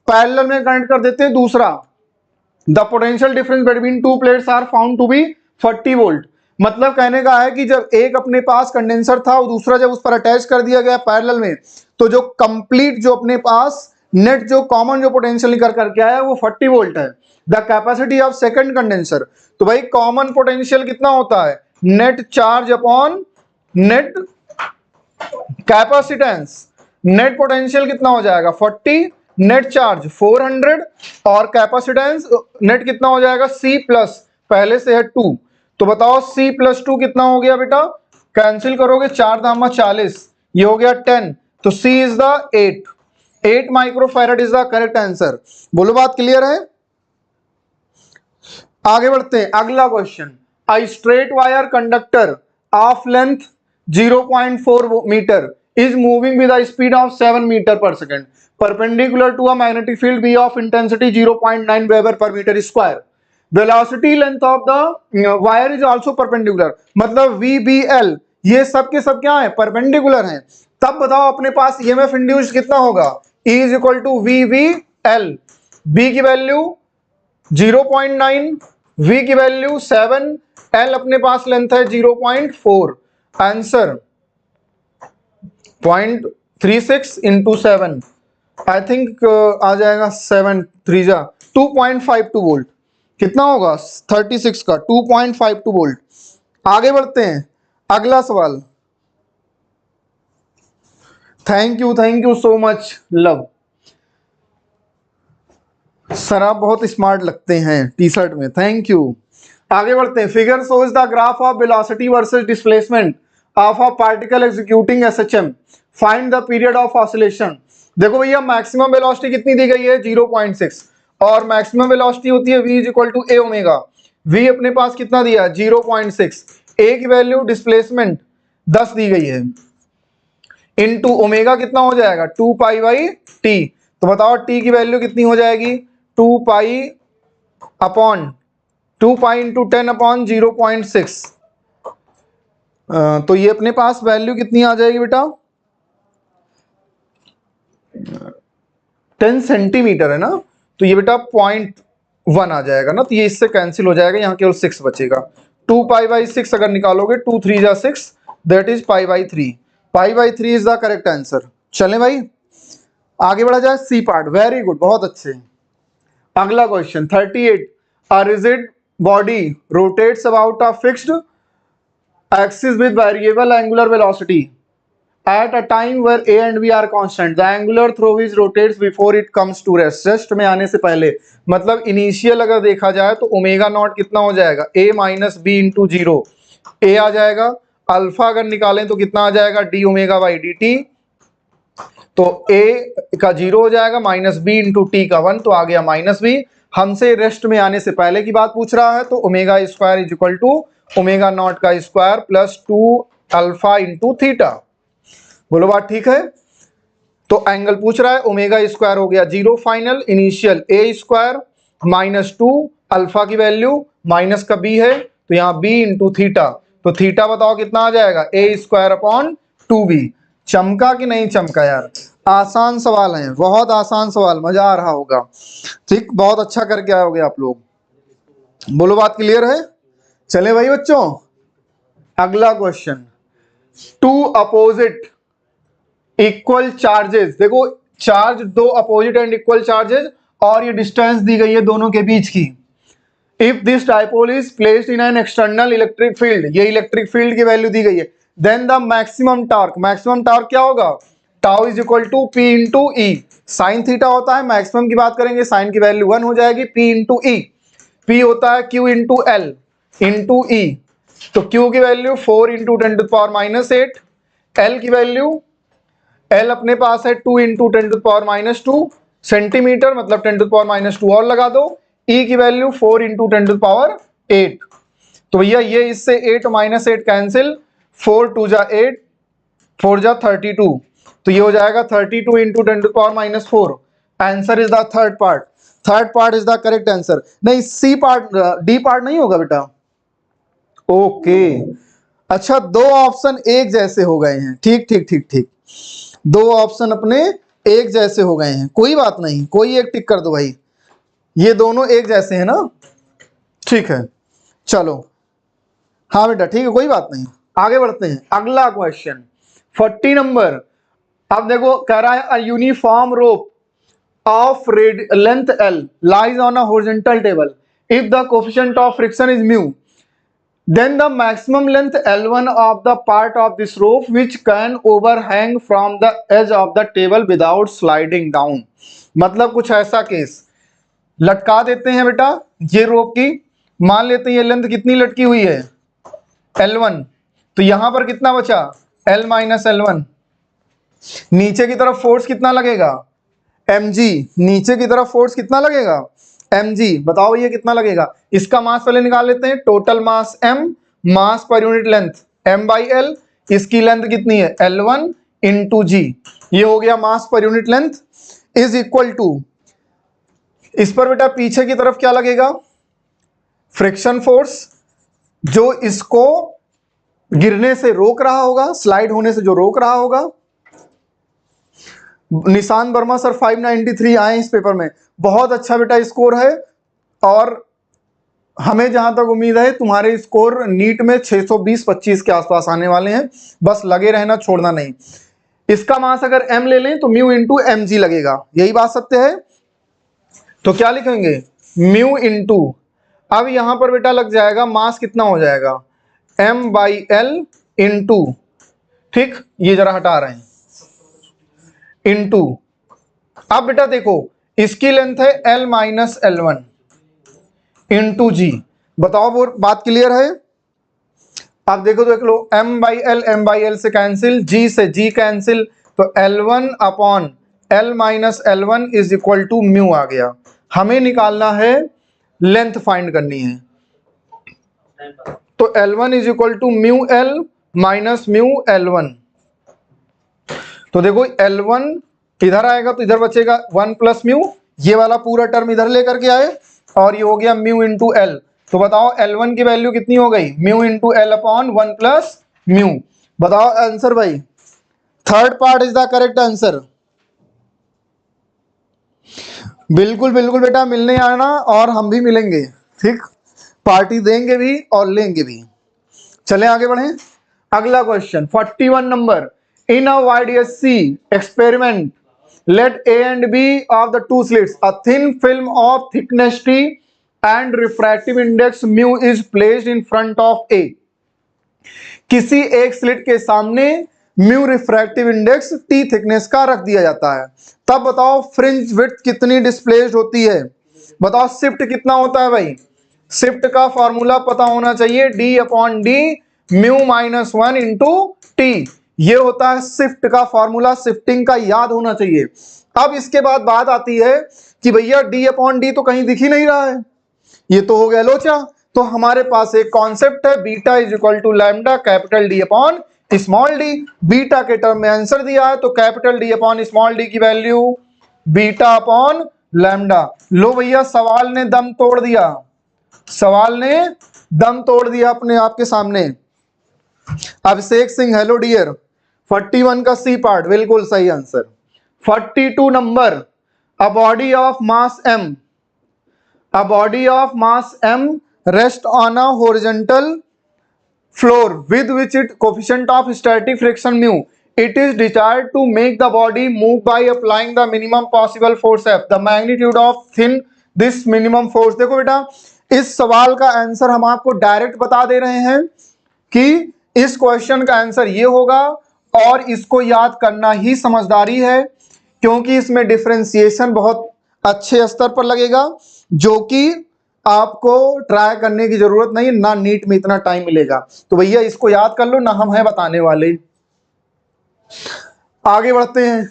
parallel में कनेक्ट कर देते हैं दूसरा, the potential difference between two plates are found to be 40 volt. मतलब कहने का है कि जब एक अपने पास कंडेंसर था और दूसरा जब उस पर अटैच कर दिया गया पैरेलल में, तो जो कंप्लीट जो अपने पास नेट जो कॉमन जो पोटेंशियल निकल करके आया वो 40 वोल्ट है। The capacity of second condenser, तो भाई कॉमन पोटेंशियल कितना होता है, net charge upon net capacitance. Net potential कितना हो जाएगा 40, नेट चार्ज 400 और कैपेसिटेंस नेट कितना हो जाएगा C प्लस, पहले से है 2, तो बताओ C प्लस 2 कितना हो गया बेटा, कैंसिल करोगे 4 दामा 40, ये हो गया 10, तो C is the 8 microfarad is the correct answer. बोलो बात क्लियर है। आगे बढ़ते हैं, अगला question, a straight wire conductor of length 0.4 metre is moving with a speed of 7 meter per second perpendicular to a magnetic field B of intensity 0.9 Weber per meter square. Velocity length of the wire is also perpendicular, मतलब VBL ये सब के सब क्या है, perpendicular हैं। तब बताओ अपने पास EMF इंड्यूस्ड कितना होगा, E is equal to VVL, B की वैल्यू 0.9, V की वैल्यू 7, L अपने पास लेंथ है 0.4, आंसर 0.36 इंटू 7, आई थिंक आ जाएगा 7 3 जा 2.52 वोल्ट, कितना होगा 36 का 2.52 वोल्ट। आगे बढ़ते हैं, अगला सवाल। Thank you so much love, sir आप बहुत स्मार्ट लगते हैं टी शर्ट में, थैंक यू। आगे बढ़ते हैं, figure shows the graph of velocity versus displacement of a particle executing SHM, find the period of oscillation. देखो भैया मैक्सिमम वेलोसिटी कितनी दी गई है 0.6 और मैक्सिमम वेलोसिटी होती है v is equal to a omega, v अपने पास कितना दिया 0.6, a की वैल्यू डिस्प्लेसमेंट 10 दी गई है, इनटू ओमेगा कितना हो जाएगा 2 पाई बाई t, तो बताओ t की वैल्यू कितनी हो जाएगी 2 pi upon 2 pi into 10 upon 0.6, तो ये अपने पास वैल्यू कितनी आ जाएगी बेटा 10 सेंटीमीटर है ना, तो ये बेटा 0.1 आ जाएगा ना, तो ये इससे कैंसिल हो जाएगा, यहाँ केवल 6 बचेगा। 2 पाई बाई 6 अगर निकालोगे 2 3 जा 6, that is pi by 3, pi by 3 is the correct answer. चलें भाई आगे बढ़ा जाए, सी पार्ट, वेरी गुड, बहुत अच्छे। अगला question 38, a rigid body rotates about a fixed axis with variable angular velocity at a time where a and b are constant, the angular throw which rotates before it comes to rest, rest में आने से पहले, मतलब initial अगर देखा जाए तो omega naught कितना हो जाएगा a minus B into 0, a आ जाएगा, अल्फा अगर निकालें तो कितना आ जाएगा D omega by D T, तो a का 0 हो जाएगा माइनस बी इंटू टी का 1, तो आ गया माइनस बी। हमसे रेस्ट में आने से पहले की बात पूछ रहा है, तो omega square is equal to omega not का square plus 2 alpha into theta. बोलो बात ठीक है। तो एंगल पूछ रहा है, ओमेगा स्क्वायर हो गया 0 final, initial a square minus 2 alpha की वैल्यू माइनस का b है, तो यहाँ b इंटू थीटा, तो थीटा बताओ कितना आ जाएगा a स्क्वायर अपॉन 2b। चमका कि नहीं चमका यार, आसान सवाल है, बहुत आसान सवाल, मजा आ रहा होगा, ठीक, बहुत अच्छा करके आओगे आप लोग। बोलो बात क्लियर है। चले भाई बच्चों, अगला question, two opposite equal charges, देखो चार्ज, दो अपोजिट एंड इक्वल चार्जेस, और ये डिस्टेंस दी गई है दोनों के बीच की। If this dipole is placed in an external electric field, ये इलेक्ट्रिक फील्ड की वैल्यू दी गई है, देन द मैक्सिमम टॉर्क क्या होगा, tau is equal to P into E, sine theta होता है, मैक्सिमम की बात करेंगे साइन की वैल्यू 1 हो जाएगी, पी इंटू ई, पी होता है क्यू इंटू एल इंटू ई, तो क्यू की वैल्यू 4 इंटू 10⁻⁸, एल की वैल्यू, एल अपने पास है 2 इंटू 10⁻² सेंटीमीटर, मतलब 10⁻² और लगा दो, ई की वैल्यू 4 इंटू 10⁸, तो भैया ये इससे 8 - 8 कैंसिल, 4 2 जा 8, 4 जा 32, तो ये हो जाएगा 32 into 10⁻⁴। Answer is the third part is the correct answer. नहीं, सी पार्ट, डी पार्ट नहीं होगा बेटा। ओके, अच्छा, दो ऑप्शन एक जैसे हो गए हैं, ठीक, दो ऑप्शन अपने एक जैसे हो गए हैं, कोई बात नहीं, कोई एक टिक कर दो भाई, ये दोनों एक जैसे हैं ना, ठीक है, चलो, हाँ बेटा ठीक है, कोई बात नहीं, आगे बढ़ते हैं। अगला क्वेश्चन 40 नंबर। अब देखो कह रहा है, a uniform rope of length L lies on a horizontal table. If the coefficient of friction is mu, then the maximum length L1 of the part of this rope which can overhang from the edge of the table without sliding down. मतलब कुछ ऐसा case, लटका देते हैं बेटा ये रोप की, मान लेते हैं ये लेंथ कितनी लटकी हुई है, L1, तो यहां पर कितना बचा, L - L1, नीचे की तरफ फोर्स कितना लगेगा, mg, नीचे की तरफ फोर्स कितना लगेगा, mg, बताओ ये कितना लगेगा, इसका मास पहले निकाल लेते हैं, टोटल मास m, मास पर यूनिट लेंथ m/l, इसकी लेंथ कितनी है L1 इंटू जी, ये हो गया mass per unit length, is equal to, इस पर बेटा पीछे की तरफ क्या लगेगा, फ्रिक्शन फोर्स, जो इसको गिरने से रोक रहा होगा, स्लाइड होने से जो रोक रहा होगा। निशांत वर्मा सर 593 आए इस पेपर में, बहुत अच्छा बेटा स्कोर है, और हमें जहां तक उम्मीद है तुम्हारे स्कोर नीट में 620-25 के आसपास आने वाले हैं, बस लगे रहना, छोड़ना नहीं। इसका मास अगर m ले लें तो म्यू इंटू एम जी लगेगा, यही बात सत्य है, तो क्या लिखेंगे, म्यू इंटू, अब यहां पर बेटा लग जाएगा मास कितना हो जाएगा, m/l इंटू, ठीक, ये जरा हटा रहे हैं, इंटू, अब बेटा देखो इसकी लेंथ है L - L1 इंटू जी, बताओ वो बात क्लियर है। अब देखो देख लो, m/l से कैंसिल, g से g कैंसिल, तो L1 upon L - L1 is equal to mu आ गया। हमें निकालना है, लेंथ फाइंड करनी है, तो L1 is equal to mu L minus mu L1, तो देखो L1 इधर आएगा तो इधर बचेगा 1 प्लस म्यू, ये वाला पूरा टर्म इधर लेकर के आए, और ये हो गया म्यू इंटू एल, तो बताओ L1 की वैल्यू कितनी हो गई, mu into L upon 1 plus mu, बताओ आंसर भाई, third part is the correct answer. बिल्कुल बिल्कुल बेटा, मिलने आना और हम भी मिलेंगे, ठीक, पार्टी देंगे भी और लेंगे भी। चले आगे बढ़े, अगला question 41 number. In a YDSC experiment, let A and B of the two slits, a thin film of thickness T and refractive index mu is placed in front of A. किसी एक स्लिट के सामने mu refractive index T thickness का रख दिया जाता है, तब बताओ फ्रिंज विड्थ कितनी डिस्प्लेस्ड होती है, बताओ शिफ्ट कितना होता है भाई, शिफ्ट का फॉर्मूला पता होना चाहिए, D/D म्यू -1 इंटू टी, ये होता है शिफ्ट का फॉर्मूला, शिफ्टिंग का याद होना चाहिए। अब इसके बाद बात आती है कि भैया D/D तो कहीं दिख ही नहीं रहा है, ये तो हो गया लोचा, तो हमारे पास एक कॉन्सेप्ट है, beta is equal to lambda capital D upon small D, beta के टर्म में आंसर दिया है, तो capital D upon small D की वैल्यू बीटा अपॉन लैम्डा। लो भैया, सवाल ने दम तोड़ दिया, सवाल ने दम तोड़ दिया अपने आपके सामने। अभिषेक सिंह, हेलो डियर, 41 का सी पार्ट बिल्कुल सही answer. 42 number, a body of mass m, a body of mass m rests on a horizontal floor with which its coefficient of static friction mu it is desired to make the body move by applying the minimum possible force F. The magnitude of thin this minimum force. देखो बेटा, इस सवाल का answer हम आपको direct बता दे रहे हैं कि इस क्वेश्चन का आंसर ये होगा, और इसको याद करना ही समझदारी है, क्योंकि इसमें डिफरेंशिएशन बहुत अच्छे स्तर पर लगेगा, जो कि आपको ट्राई करने की जरूरत नहीं, ना नीट में इतना टाइम मिलेगा। तो भैया इसको याद कर लो, ना हम हैं बताने वाले। आगे बढ़ते हैं।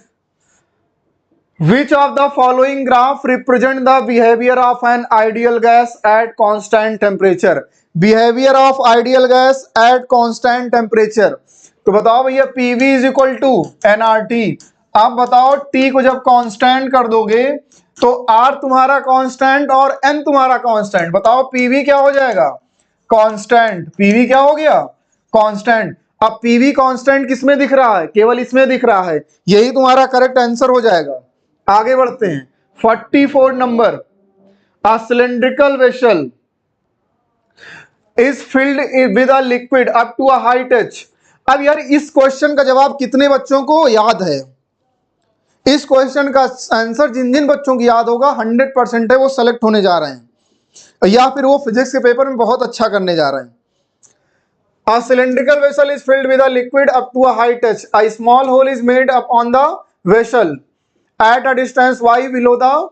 Which of the following graph represent the behavior of an ideal gas at constant temperature? Behavior of ideal gas at constant temperature. तो बताओ भैया, PV is equal to nRT। आप बताओ T को जब कांस्टेंट कर दोगे तो R तुम्हारा कांस्टेंट और N तुम्हारा कांस्टेंट। बताओ PV क्या हो जाएगा? कांस्टेंट। PV क्या हो गया? कांस्टेंट। अब PV कांस्टेंट किसमें दिख रहा है? केवल इसमें दिख रहा है। यही तुम्हारा करेक्ट आंसर हो जाएगा। आगे बढ़ते हैं। 44 number, a cylindrical vessel is filled with a liquid up to a height h। अब यार इस क्वेश्चन का जवाब कितने बच्चों को याद है? इस क्वेश्चन का आंसर जिन जिन बच्चों को याद होगा 100% है, वो सेलेक्ट होने जा रहे हैं, या फिर वो फिजिक्स के पेपर में बहुत अच्छा करने जा रहे हैं। A cylindrical vessel is filled with a liquid up to a height h. A small hole is made up on the vessel at a distance y below the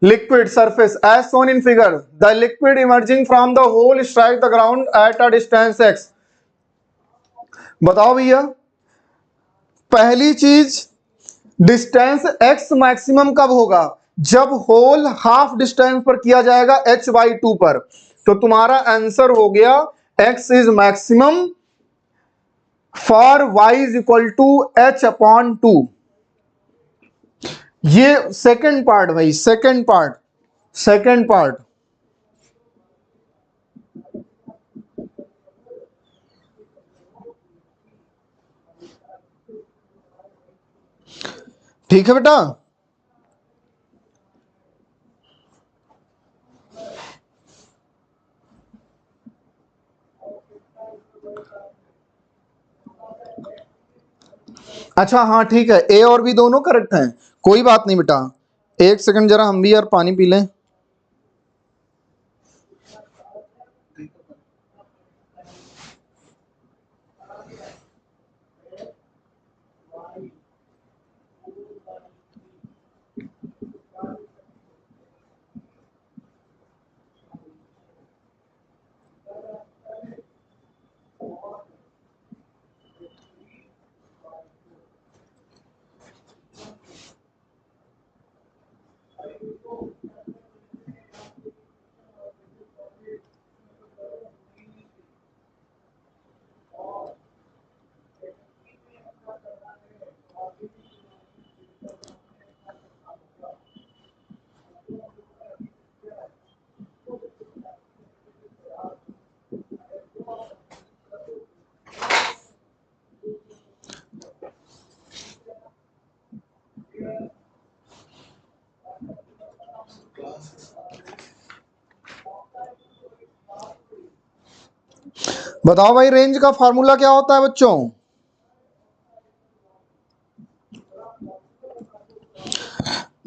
liquid surface as shown in figure. The liquid emerging from the hole strikes the ground at a distance x. बताओ भैया, पहली चीज, distance x maximum कब होगा? जब whole half distance पर किया जाएगा h/2 पर। तो तुम्हारा आंसर हो गया x is maximum for y is equal to h/2। ये सेकंड पार्ट भाई, सेकंड पार्ट। ठीक है बेटा। अच्छा हाँ ठीक है, ए और बी दोनों करेक्ट हैं, कोई बात नहीं बेटा। एक सेकंड जरा हम भी यार पानी पी लें। बताओ भाई, रेंज का फार्मूला क्या होता है बच्चों?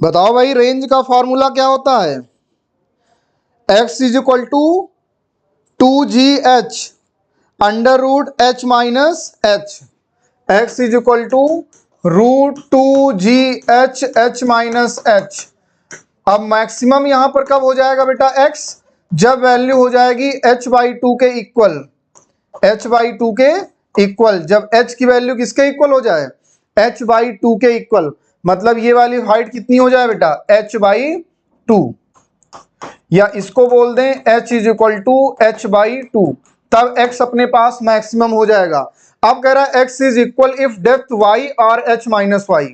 बताओ भाई, रेंज का फार्मूला क्या होता है? x is equal to 2gh under root h minus h। x is equal to √2gh h minus h। अब मैक्सिमम यहां पर कब हो जाएगा बेटा x? जब वैल्यू हो जाएगी h/2 के इक्वल। h/2 के इक्वल, जब h की वैल्यू किसके इक्वल हो जाए? h/2 के इक्वल। मतलब ये वाली हाइट कितनी हो जाए बेटा? h/2, या इसको बोल दें h is equal to h/2। तब x अपने पास मैक्सिमम हो जाएगा। अब कह रहा है x is equal if depth y और h माइनस y,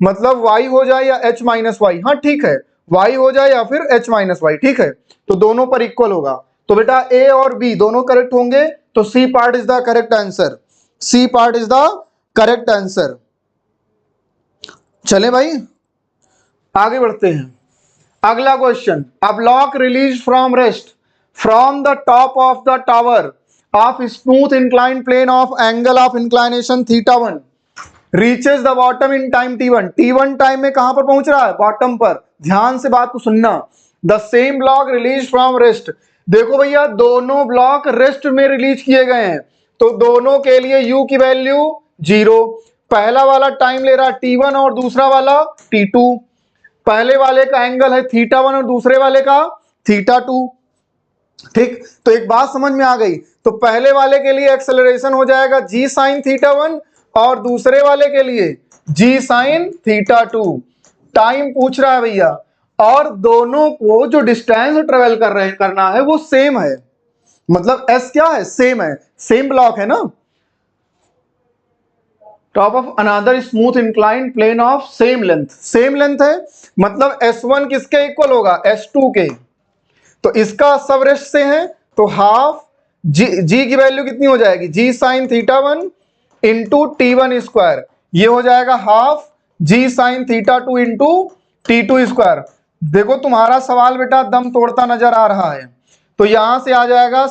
मतलब y हो जाए या h माइनस y। हाँ ठीक है, y हो जाए या फिर h माइनस y, ठीक है, तो दोनों पर इक्वल होगा। तो बेटा a और b दोनों करेक्ट होंगे, तो C part is the correct answer. C part is the correct answer. चले भाई आगे बढ़ते हैं। अगला question, a block release from rest from the top of the tower of smooth inclined plane of angle of inclination θ1 reaches the bottom in time t1। t1 time में कहां पर पहुंच रहा है? बॉटम पर। ध्यान से बात को सुनना। The same block release from rest. देखो भैया दोनों ब्लॉक रेस्ट में रिलीज किए गए हैं, तो दोनों के लिए u की वैल्यू 0। पहला वाला टाइम ले रहा t1 और दूसरा वाला t2। पहले वाले का एंगल है θ1 और दूसरे वाले का θ2। ठीक, तो एक बात समझ में आ गई। तो पहले वाले के लिए एक्सेलरेशन हो जाएगा g sin θ1 और दूसरे वाले के लिए g sin θ2। टाइम पूछ रहा है भैया, और दोनों को जो डिस्टेंस ट्रेवल करना है वो सेम है, मतलब s क्या है? सेम है, सेम ब्लॉक है ना। Top of another smooth inclined plane of same length. Same length है मतलब s1 किसके इक्वल होगा? s2 के। तो इसका सब रेस्ट से है, तो हाफ g की वैल्यू कितनी हो जाएगी? g sin θ1 into t1 square. ये हो जाएगा half g sin θ2 into t2 square. देखो तुम्हारा सवाल बेटा दम तोड़ता नजर आ रहा है, तो यहां से आ जाएगा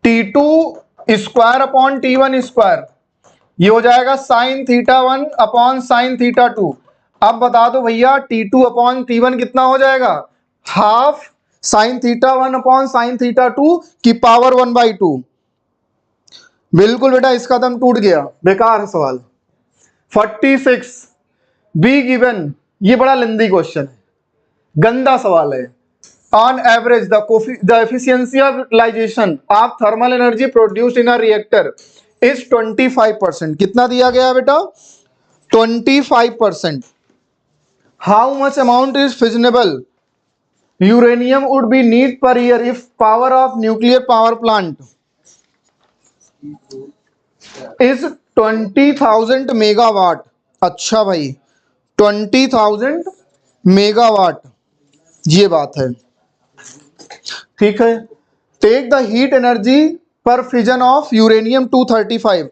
t2 square upon t1 square. ये हो जाएगा sin θ1 अपॉन sin θ2। अब बता दो भैया t2 अपॉन t1 कितना हो जाएगा? हाफ sin θ1 अपॉन sin θ2 की पावर 1/2। बिल्कुल बेटा इसका दम टूट गया, बेकार है सवाल। 46 बी गिवन। ये बड़ा लेंदी क्वेश्चन है, गंदा सवाल है। On average the efficiency of utilisation of thermal energy produced in a reactor is 25%। कितना दिया गया बेटा? 25%। How much amount is fissionable uranium would be need per year if power of nuclear power plant is 20,000 megawatt. अच्छा भाई 20,000 megawatt, ये बात है, ठीक है। Take the heat energy per fission of uranium 235।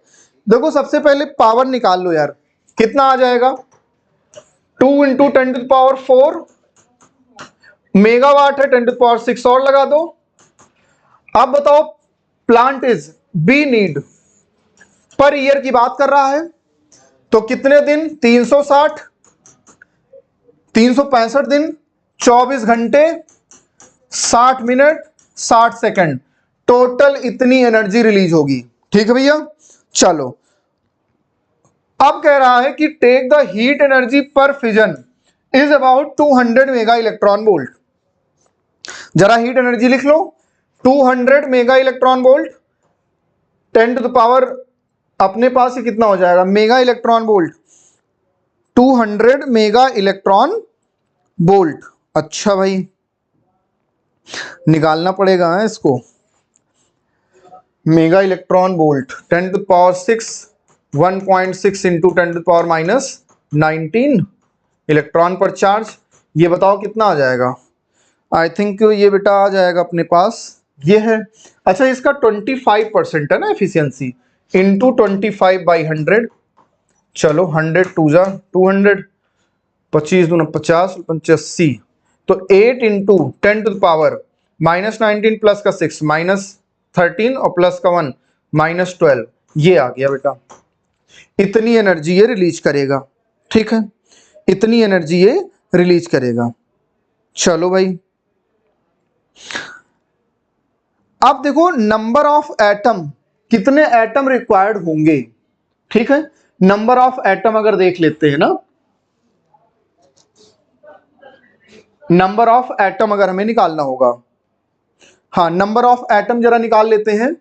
देखो सबसे पहले पावर निकाल लो यार, कितना आ जाएगा? 2 इंटू 10⁴ मेगावाट है, 10⁶ और लगा दो। अब बताओ plant is be need per year की बात कर रहा है, तो कितने दिन? 360, 365 दिन, 24 घंटे, 60 मिनट, 60 सेकंड, टोटल इतनी एनर्जी रिलीज होगी। ठीक है भैया, चलो अब कह रहा है कि take the heat energy per fission is about 200 mega electron volt. जरा हीट एनर्जी लिख लो, 200 मेगा इलेक्ट्रॉन वोल्ट, 10⁻, अपने पास ही कितना हो जाएगा? Mega electron volt, 200 mega electron volt. अच्छा भाई निकालना पड़ेगा है इसको। Mega electron volt 10⁶, 1.6 into 10⁻⁻19 electron पर चार्ज। ये बताओ कितना आ जाएगा? आई थिंक ये बेटा आ जाएगा अपने पास, ये है। अच्छा इसका 25% है ना एफिशिएंसी, इंटू 25/100। चलो 100 2 जा 200, 25 दूना 50, 85, तो 8 इंटू 10⁻⁻19 प्लस का 6 -13 और प्लस का 1 -12, ये आ गया बेटा। इतनी एनर्जी ये रिलीज करेगा, ठीक है, इतनी एनर्जी ये रिलीज करेगा। चलो भाई अब देखो नंबर ऑफ एटम, कितने एटम रिक्वायर्ड होंगे। ठीक है, नंबर ऑफ एटम अगर देख लेते हैं ना, नंबर ऑफ एटम अगर हमें निकालना होगा, हाँ नंबर ऑफ एटम जरा निकाल लेते हैं।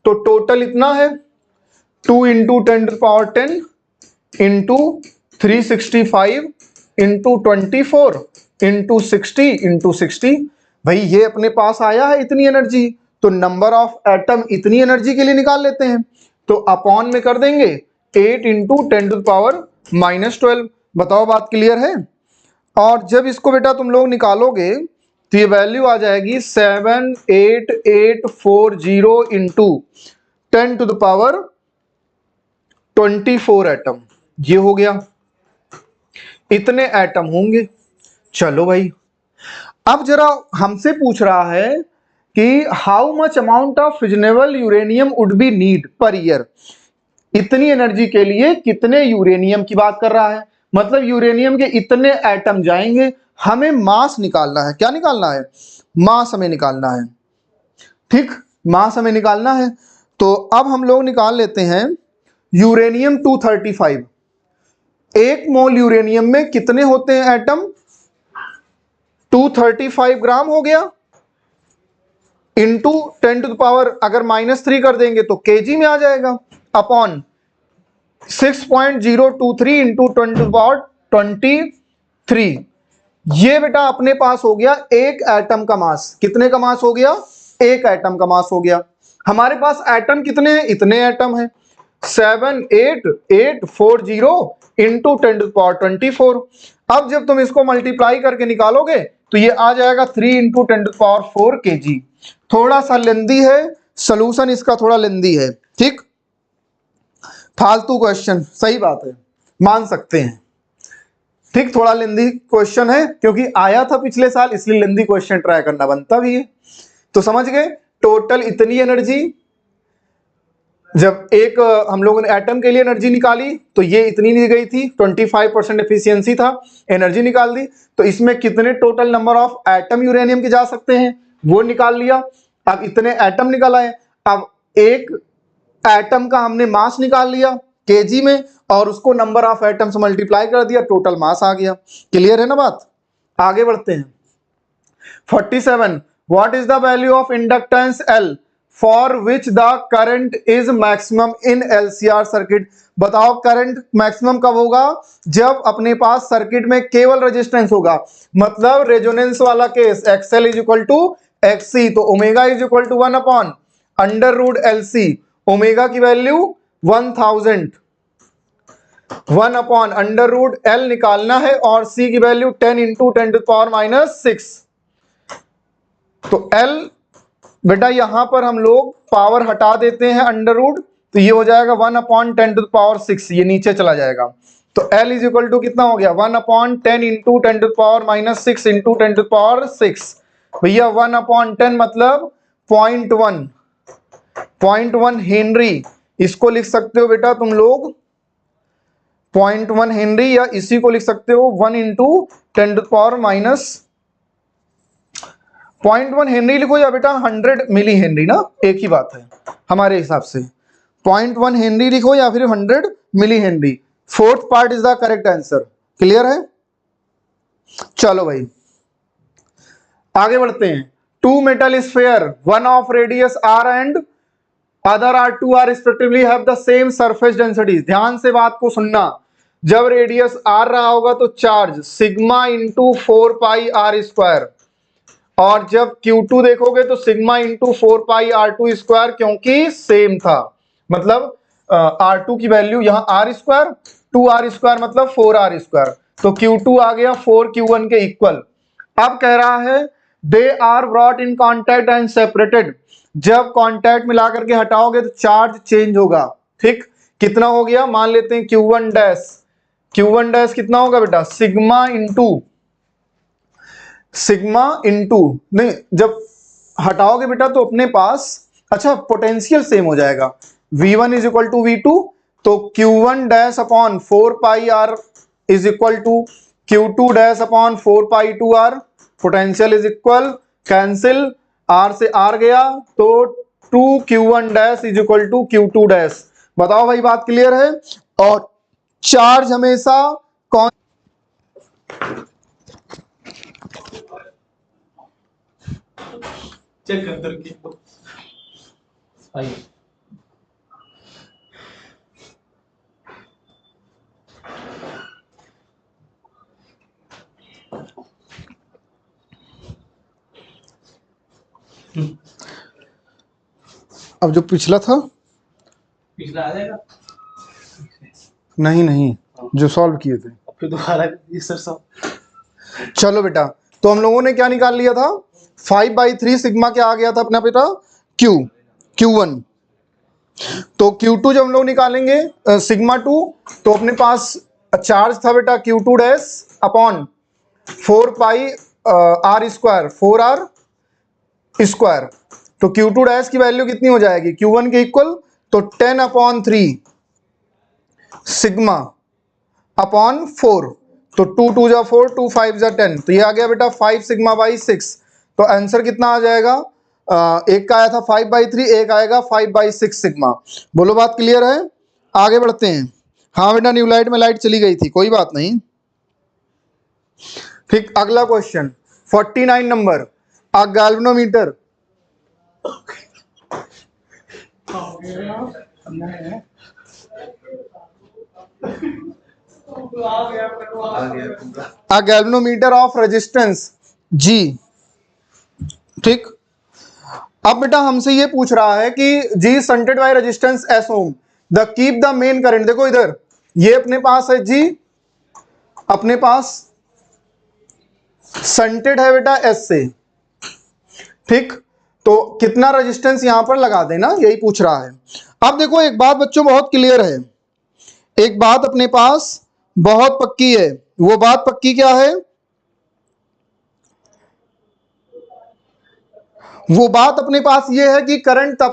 तो टोटल इतना है 2 into 10⁻10 into 365 into 24 into 60 into 60। भाई ये अपने पास आया है इतनी एनर्जी, तो नंबर ऑफ एटम इतनी एनर्जी के लिए निकाल लेते हैं, तो अपॉन में कर देंगे 8 इंटू 10⁻⁻12। बताओ बात क्लियर है? और जब इसको बेटा तुम लोग निकालोगे तो ये वैल्यू आ जाएगी 78840 इंटू 10⁻24 एटम। ये हो गया, इतने एटम होंगे। चलो भाई अब जरा हमसे पूछ रहा है कि how much amount of फिजनेबल uranium would be need per year, इतनी एनर्जी के लिए कितने यूरेनियम की बात कर रहा है, मतलब यूरेनियम के इतने एटम जाएंगे, हमें मास निकालना है। क्या निकालना है? मास हमें निकालना है, ठीक, मास हमें निकालना है। तो अब हम लोग निकाल लेते हैं यूरेनियम 235, एक मोल यूरेनियम में कितने होते हैं एटम? 235 ग्राम हो गया, इंटू 10 टू द पावर अगर -3 कर देंगे तो केजी में आ जाएगा, upon 6.023 into 10 to the power 23। ये बेटा अपने पास हो गया एक एटम का मास। कितने का मास हो गया? एक एटम का मास हो गया। हमारे पास एटम कितने हैं? इतने एटम हैं, 78840 इंटू 10 टू पावर 24। अब जब तुम इसको मल्टीप्लाई करके निकालोगे तो ये आ जाएगा 3 इंटू 10 टू पावर 4 केजी। थोड़ा सा लेंदी है सोल्यूशन, इसका थोड़ा लेंदी है, ठीक, फालतू क्वेश्चन, सही बात है, मान सकते हैं, ठीक, थोड़ा लेंदी क्वेश्चन है क्योंकि आया था पिछले साल, इसलिए लेंदी क्वेश्चन ट्राई करना बनता भी है। तो समझ गए, टोटल इतनी एनर्जी, जब एक हम लोगों ने एटम के लिए एनर्जी निकाली तो ये इतनी दी गई थी, 25% एफिशिएंसी था, एनर्जी निकाल दी, तो इसमें कितने total number of atom uranium के जा सकते हैं वो निकाल लिया। अब इतने एटम निकल आए, अब एक एटम का हमने मास निकाल लिया केजी में और उसको नंबर ऑफ एटम से मल्टीप्लाई कर दिया, टोटल मास आ गया। क्लियर है ना बात? आगे बढ़ते हैं। 47, what is the value of inductance L for which the current is maximum in LCR circuit? बताओ करंट मैक्सिमम कब होगा? जब अपने पास सर्किट में केवल रेजिस्टेंस होगा, मतलब रेजोनेंस वाला case, XL is equal to XC, तो omega is equal to 1 upon under root LC, omega की value 1000, 1 upon under root L निकालना है और C की वैल्यू 10 इंटू 10 टू पावर -6। तो L बेटा यहां पर हम लोग पावर हटा देते हैं अंडर रूट, तो ये हो जाएगा 1 अपॉन 10 टू द पावर 6, ये नीचे चला जाएगा। तो L इज इक्वल टू कितना हो गया? 1 upon 10 into 10 to the power -6 into 10 to the power 6। भैया 1 अपॉन 10 मतलब 0.1 हेनरी, इसको लिख सकते हो बेटा तुम लोग 0.1 हेनरी, या इसी को लिख सकते हो 1 into 10 to the power -0.1 henry लिखो, या बेटा 100 मिली हेनरी ना, एक ही बात है हमारे हिसाब से। 0.1 हेनरी लिखो या फिर 100 millihenry. Fourth part is the correct answer. Clear है? चलो भाई आगे बढ़ते हैं। Two metal sphere, one of radius r and other r2 r respectively have the same surface density. ध्यान से बात को सुनना, जब रेडियस r रहा होगा तो charge sigma into 4 pi r square, और जब Q2 देखोगे तो सिग्मा इंटू 4 पाई R2 स्क्वायर, क्योंकि सेम था, मतलब R2 की वैल्यू यहाँ R स्क्वायर, 2R स्क्वायर मतलब 4R स्क्वायर, तो Q2 आ गया 4Q1 के इक्वल। अब कह रहा है they are brought in contact and separated, जब कॉन्टैक्ट मिला करके हटाओगे तो चार्ज चेंज होगा, ठीक, कितना हो गया? मान लेते हैं Q1 डैश, Q1 डैश कितना होगा बेटा? सिग्मा इंटू नहीं, जब हटाओगे बेटा तो अपने पास, अच्छा पोटेंशियल सेम हो जाएगा, V1 is equal to V2, तो Q1 dash upon 4 pi R is equal to Q2 dash upon 4 pi 2R, potential is equal, cancel, R से R गया तो 2Q1 dash is equal to Q2 dash. बताओ भाई बात clear है? और charge हमेशा कौन चेक कर के अब जो पिछला था, पिछला आ जाएगा, नहीं जो सॉल्व किए थे, फिर दोबारा सर सब। चलो बेटा, तो हम लोगों ने क्या निकाल लिया था? 5/3 सिग्मा क्या आ गया था अपना बेटा? Q1। तो Q2 जब हम लोग निकालेंगे सिग्मा 2, तो अपने पास चार्ज था बेटा Q2 dash upon 4 pi R square, 4R square, तो Q2 डैश की वैल्यू कितनी हो जाएगी, Q1 के इक्वल, तो 10/3 सिग्मा अपॉन 4, तो 2 2 जा 4, 2 5 जा 10, तो ये आ गया बेटा 5 सिग्मा बाई 6। तो आंसर कितना आ जाएगा, एक का आया था 5/3, एक आएगा 5/6 सिग्मा। बोलो बात क्लियर है, आगे बढ़ते हैं। हाँ बेटा न्यू लाइट में लाइट चली गई थी, कोई बात नहीं। ठीक, अगला question 49 number, a galvanometer a galvanometer of resistance G। ठीक, अब बेटा हमसे ये पूछ रहा है कि G shunted by resistance S ohm, the keep the main current, देखो इधर ये अपने पास है G, अपने पास shunted है बेटा S से। ठीक, तो कितना रेजिस्टेंस यहां पर लगा देना, यही पूछ रहा है। अब देखो एक बात बच्चों बहुत क्लियर है, एक बात अपने पास बहुत पक्की है, वो बात पक्की क्या है, वो बात अपने पास ये है कि करंट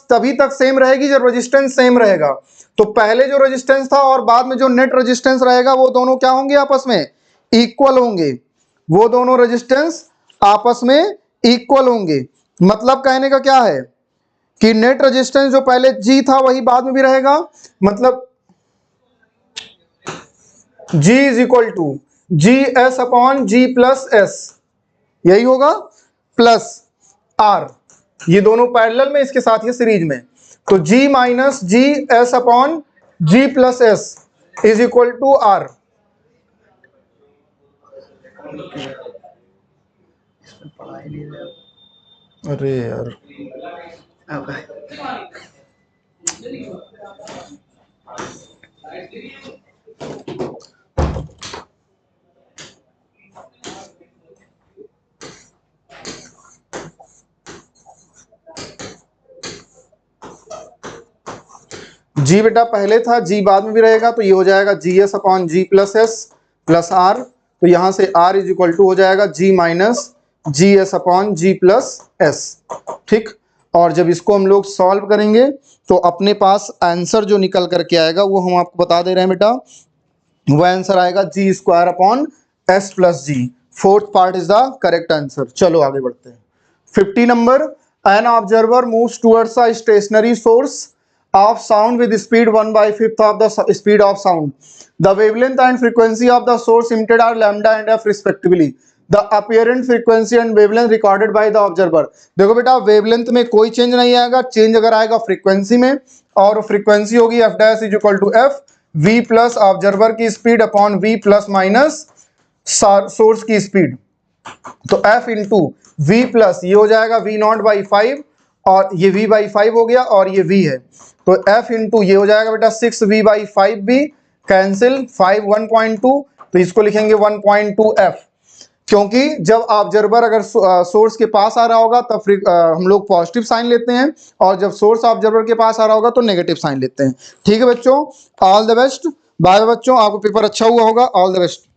तभी तक सेम रहेगी जब रेजिस्टेंस सेम रहेगा। तो पहले जो रेजिस्टेंस था और बाद में जो नेट रेजिस्टेंस रहेगा वो दोनों क्या होंगे, आपस में इक्वल होंगे, वो दोनों रेजिस्टेंस आपस में इक्वल होंगे। मतलब कहने का क्या है कि नेट रेजिस्टेंस जो पहले G था वही बाद में भी रहेगा, मतलब G is equal to GS upon G plus S, यही होगा, प्लस R, ये दोनों पैरेलल में, इसके साथ ये सीरीज में, तो G minus GS upon G plus S is equal to R। अरे यार G बेटा पहले था, G बाद में भी रहेगा, तो ये हो जाएगा GS upon G plus S plus R, तो यहां से R इज इक्वल टू हो जाएगा G minus GS upon G plus S। ठीक, और जब इसको हम लोग सॉल्व करेंगे तो अपने पास आंसर जो निकल करके आएगा वो हम आपको बता दे रहे हैं बेटा, वो आंसर आएगा G square upon S plus G। Fourth part is the correct answer. चलो आगे बढ़ते हैं। 50 number, an observer moves towards a stationary source of sound with speed 1/5 of the speed of sound. The wavelength and frequency of the source emitted are lambda and f respectively. The apparent frequency and wavelength recorded by the observer. देखो बेटा wavelength में कोई change नहीं आएगा, change अगर आएगा frequency में, और फ्रीक्वेंसी होगी f dash is equal to f v plus observer की speed upon v plus minus source की स्पीड, तो f इंटू वी प्लस ये हो जाएगा v नॉट बाई 5, और ये v बाई 5 हो गया, और ये v है, तो f इंटू ये हो जाएगा बेटा 6v बाई 5v, कैंसिल 5 1.2, तो इसको लिखेंगे 1.2 f, क्योंकि जब ऑब्जर्वर अगर सोर्स के पास आ रहा होगा तब हम लोग पॉजिटिव साइन लेते हैं, और जब सोर्स ऑब्जर्वर के पास आ रहा होगा तो नेगेटिव साइन लेते हैं। ठीक है बच्चों, all the best, bye bye बच्चों, आपको पेपर अच्छा हुआ होगा, ऑल द बेस्ट।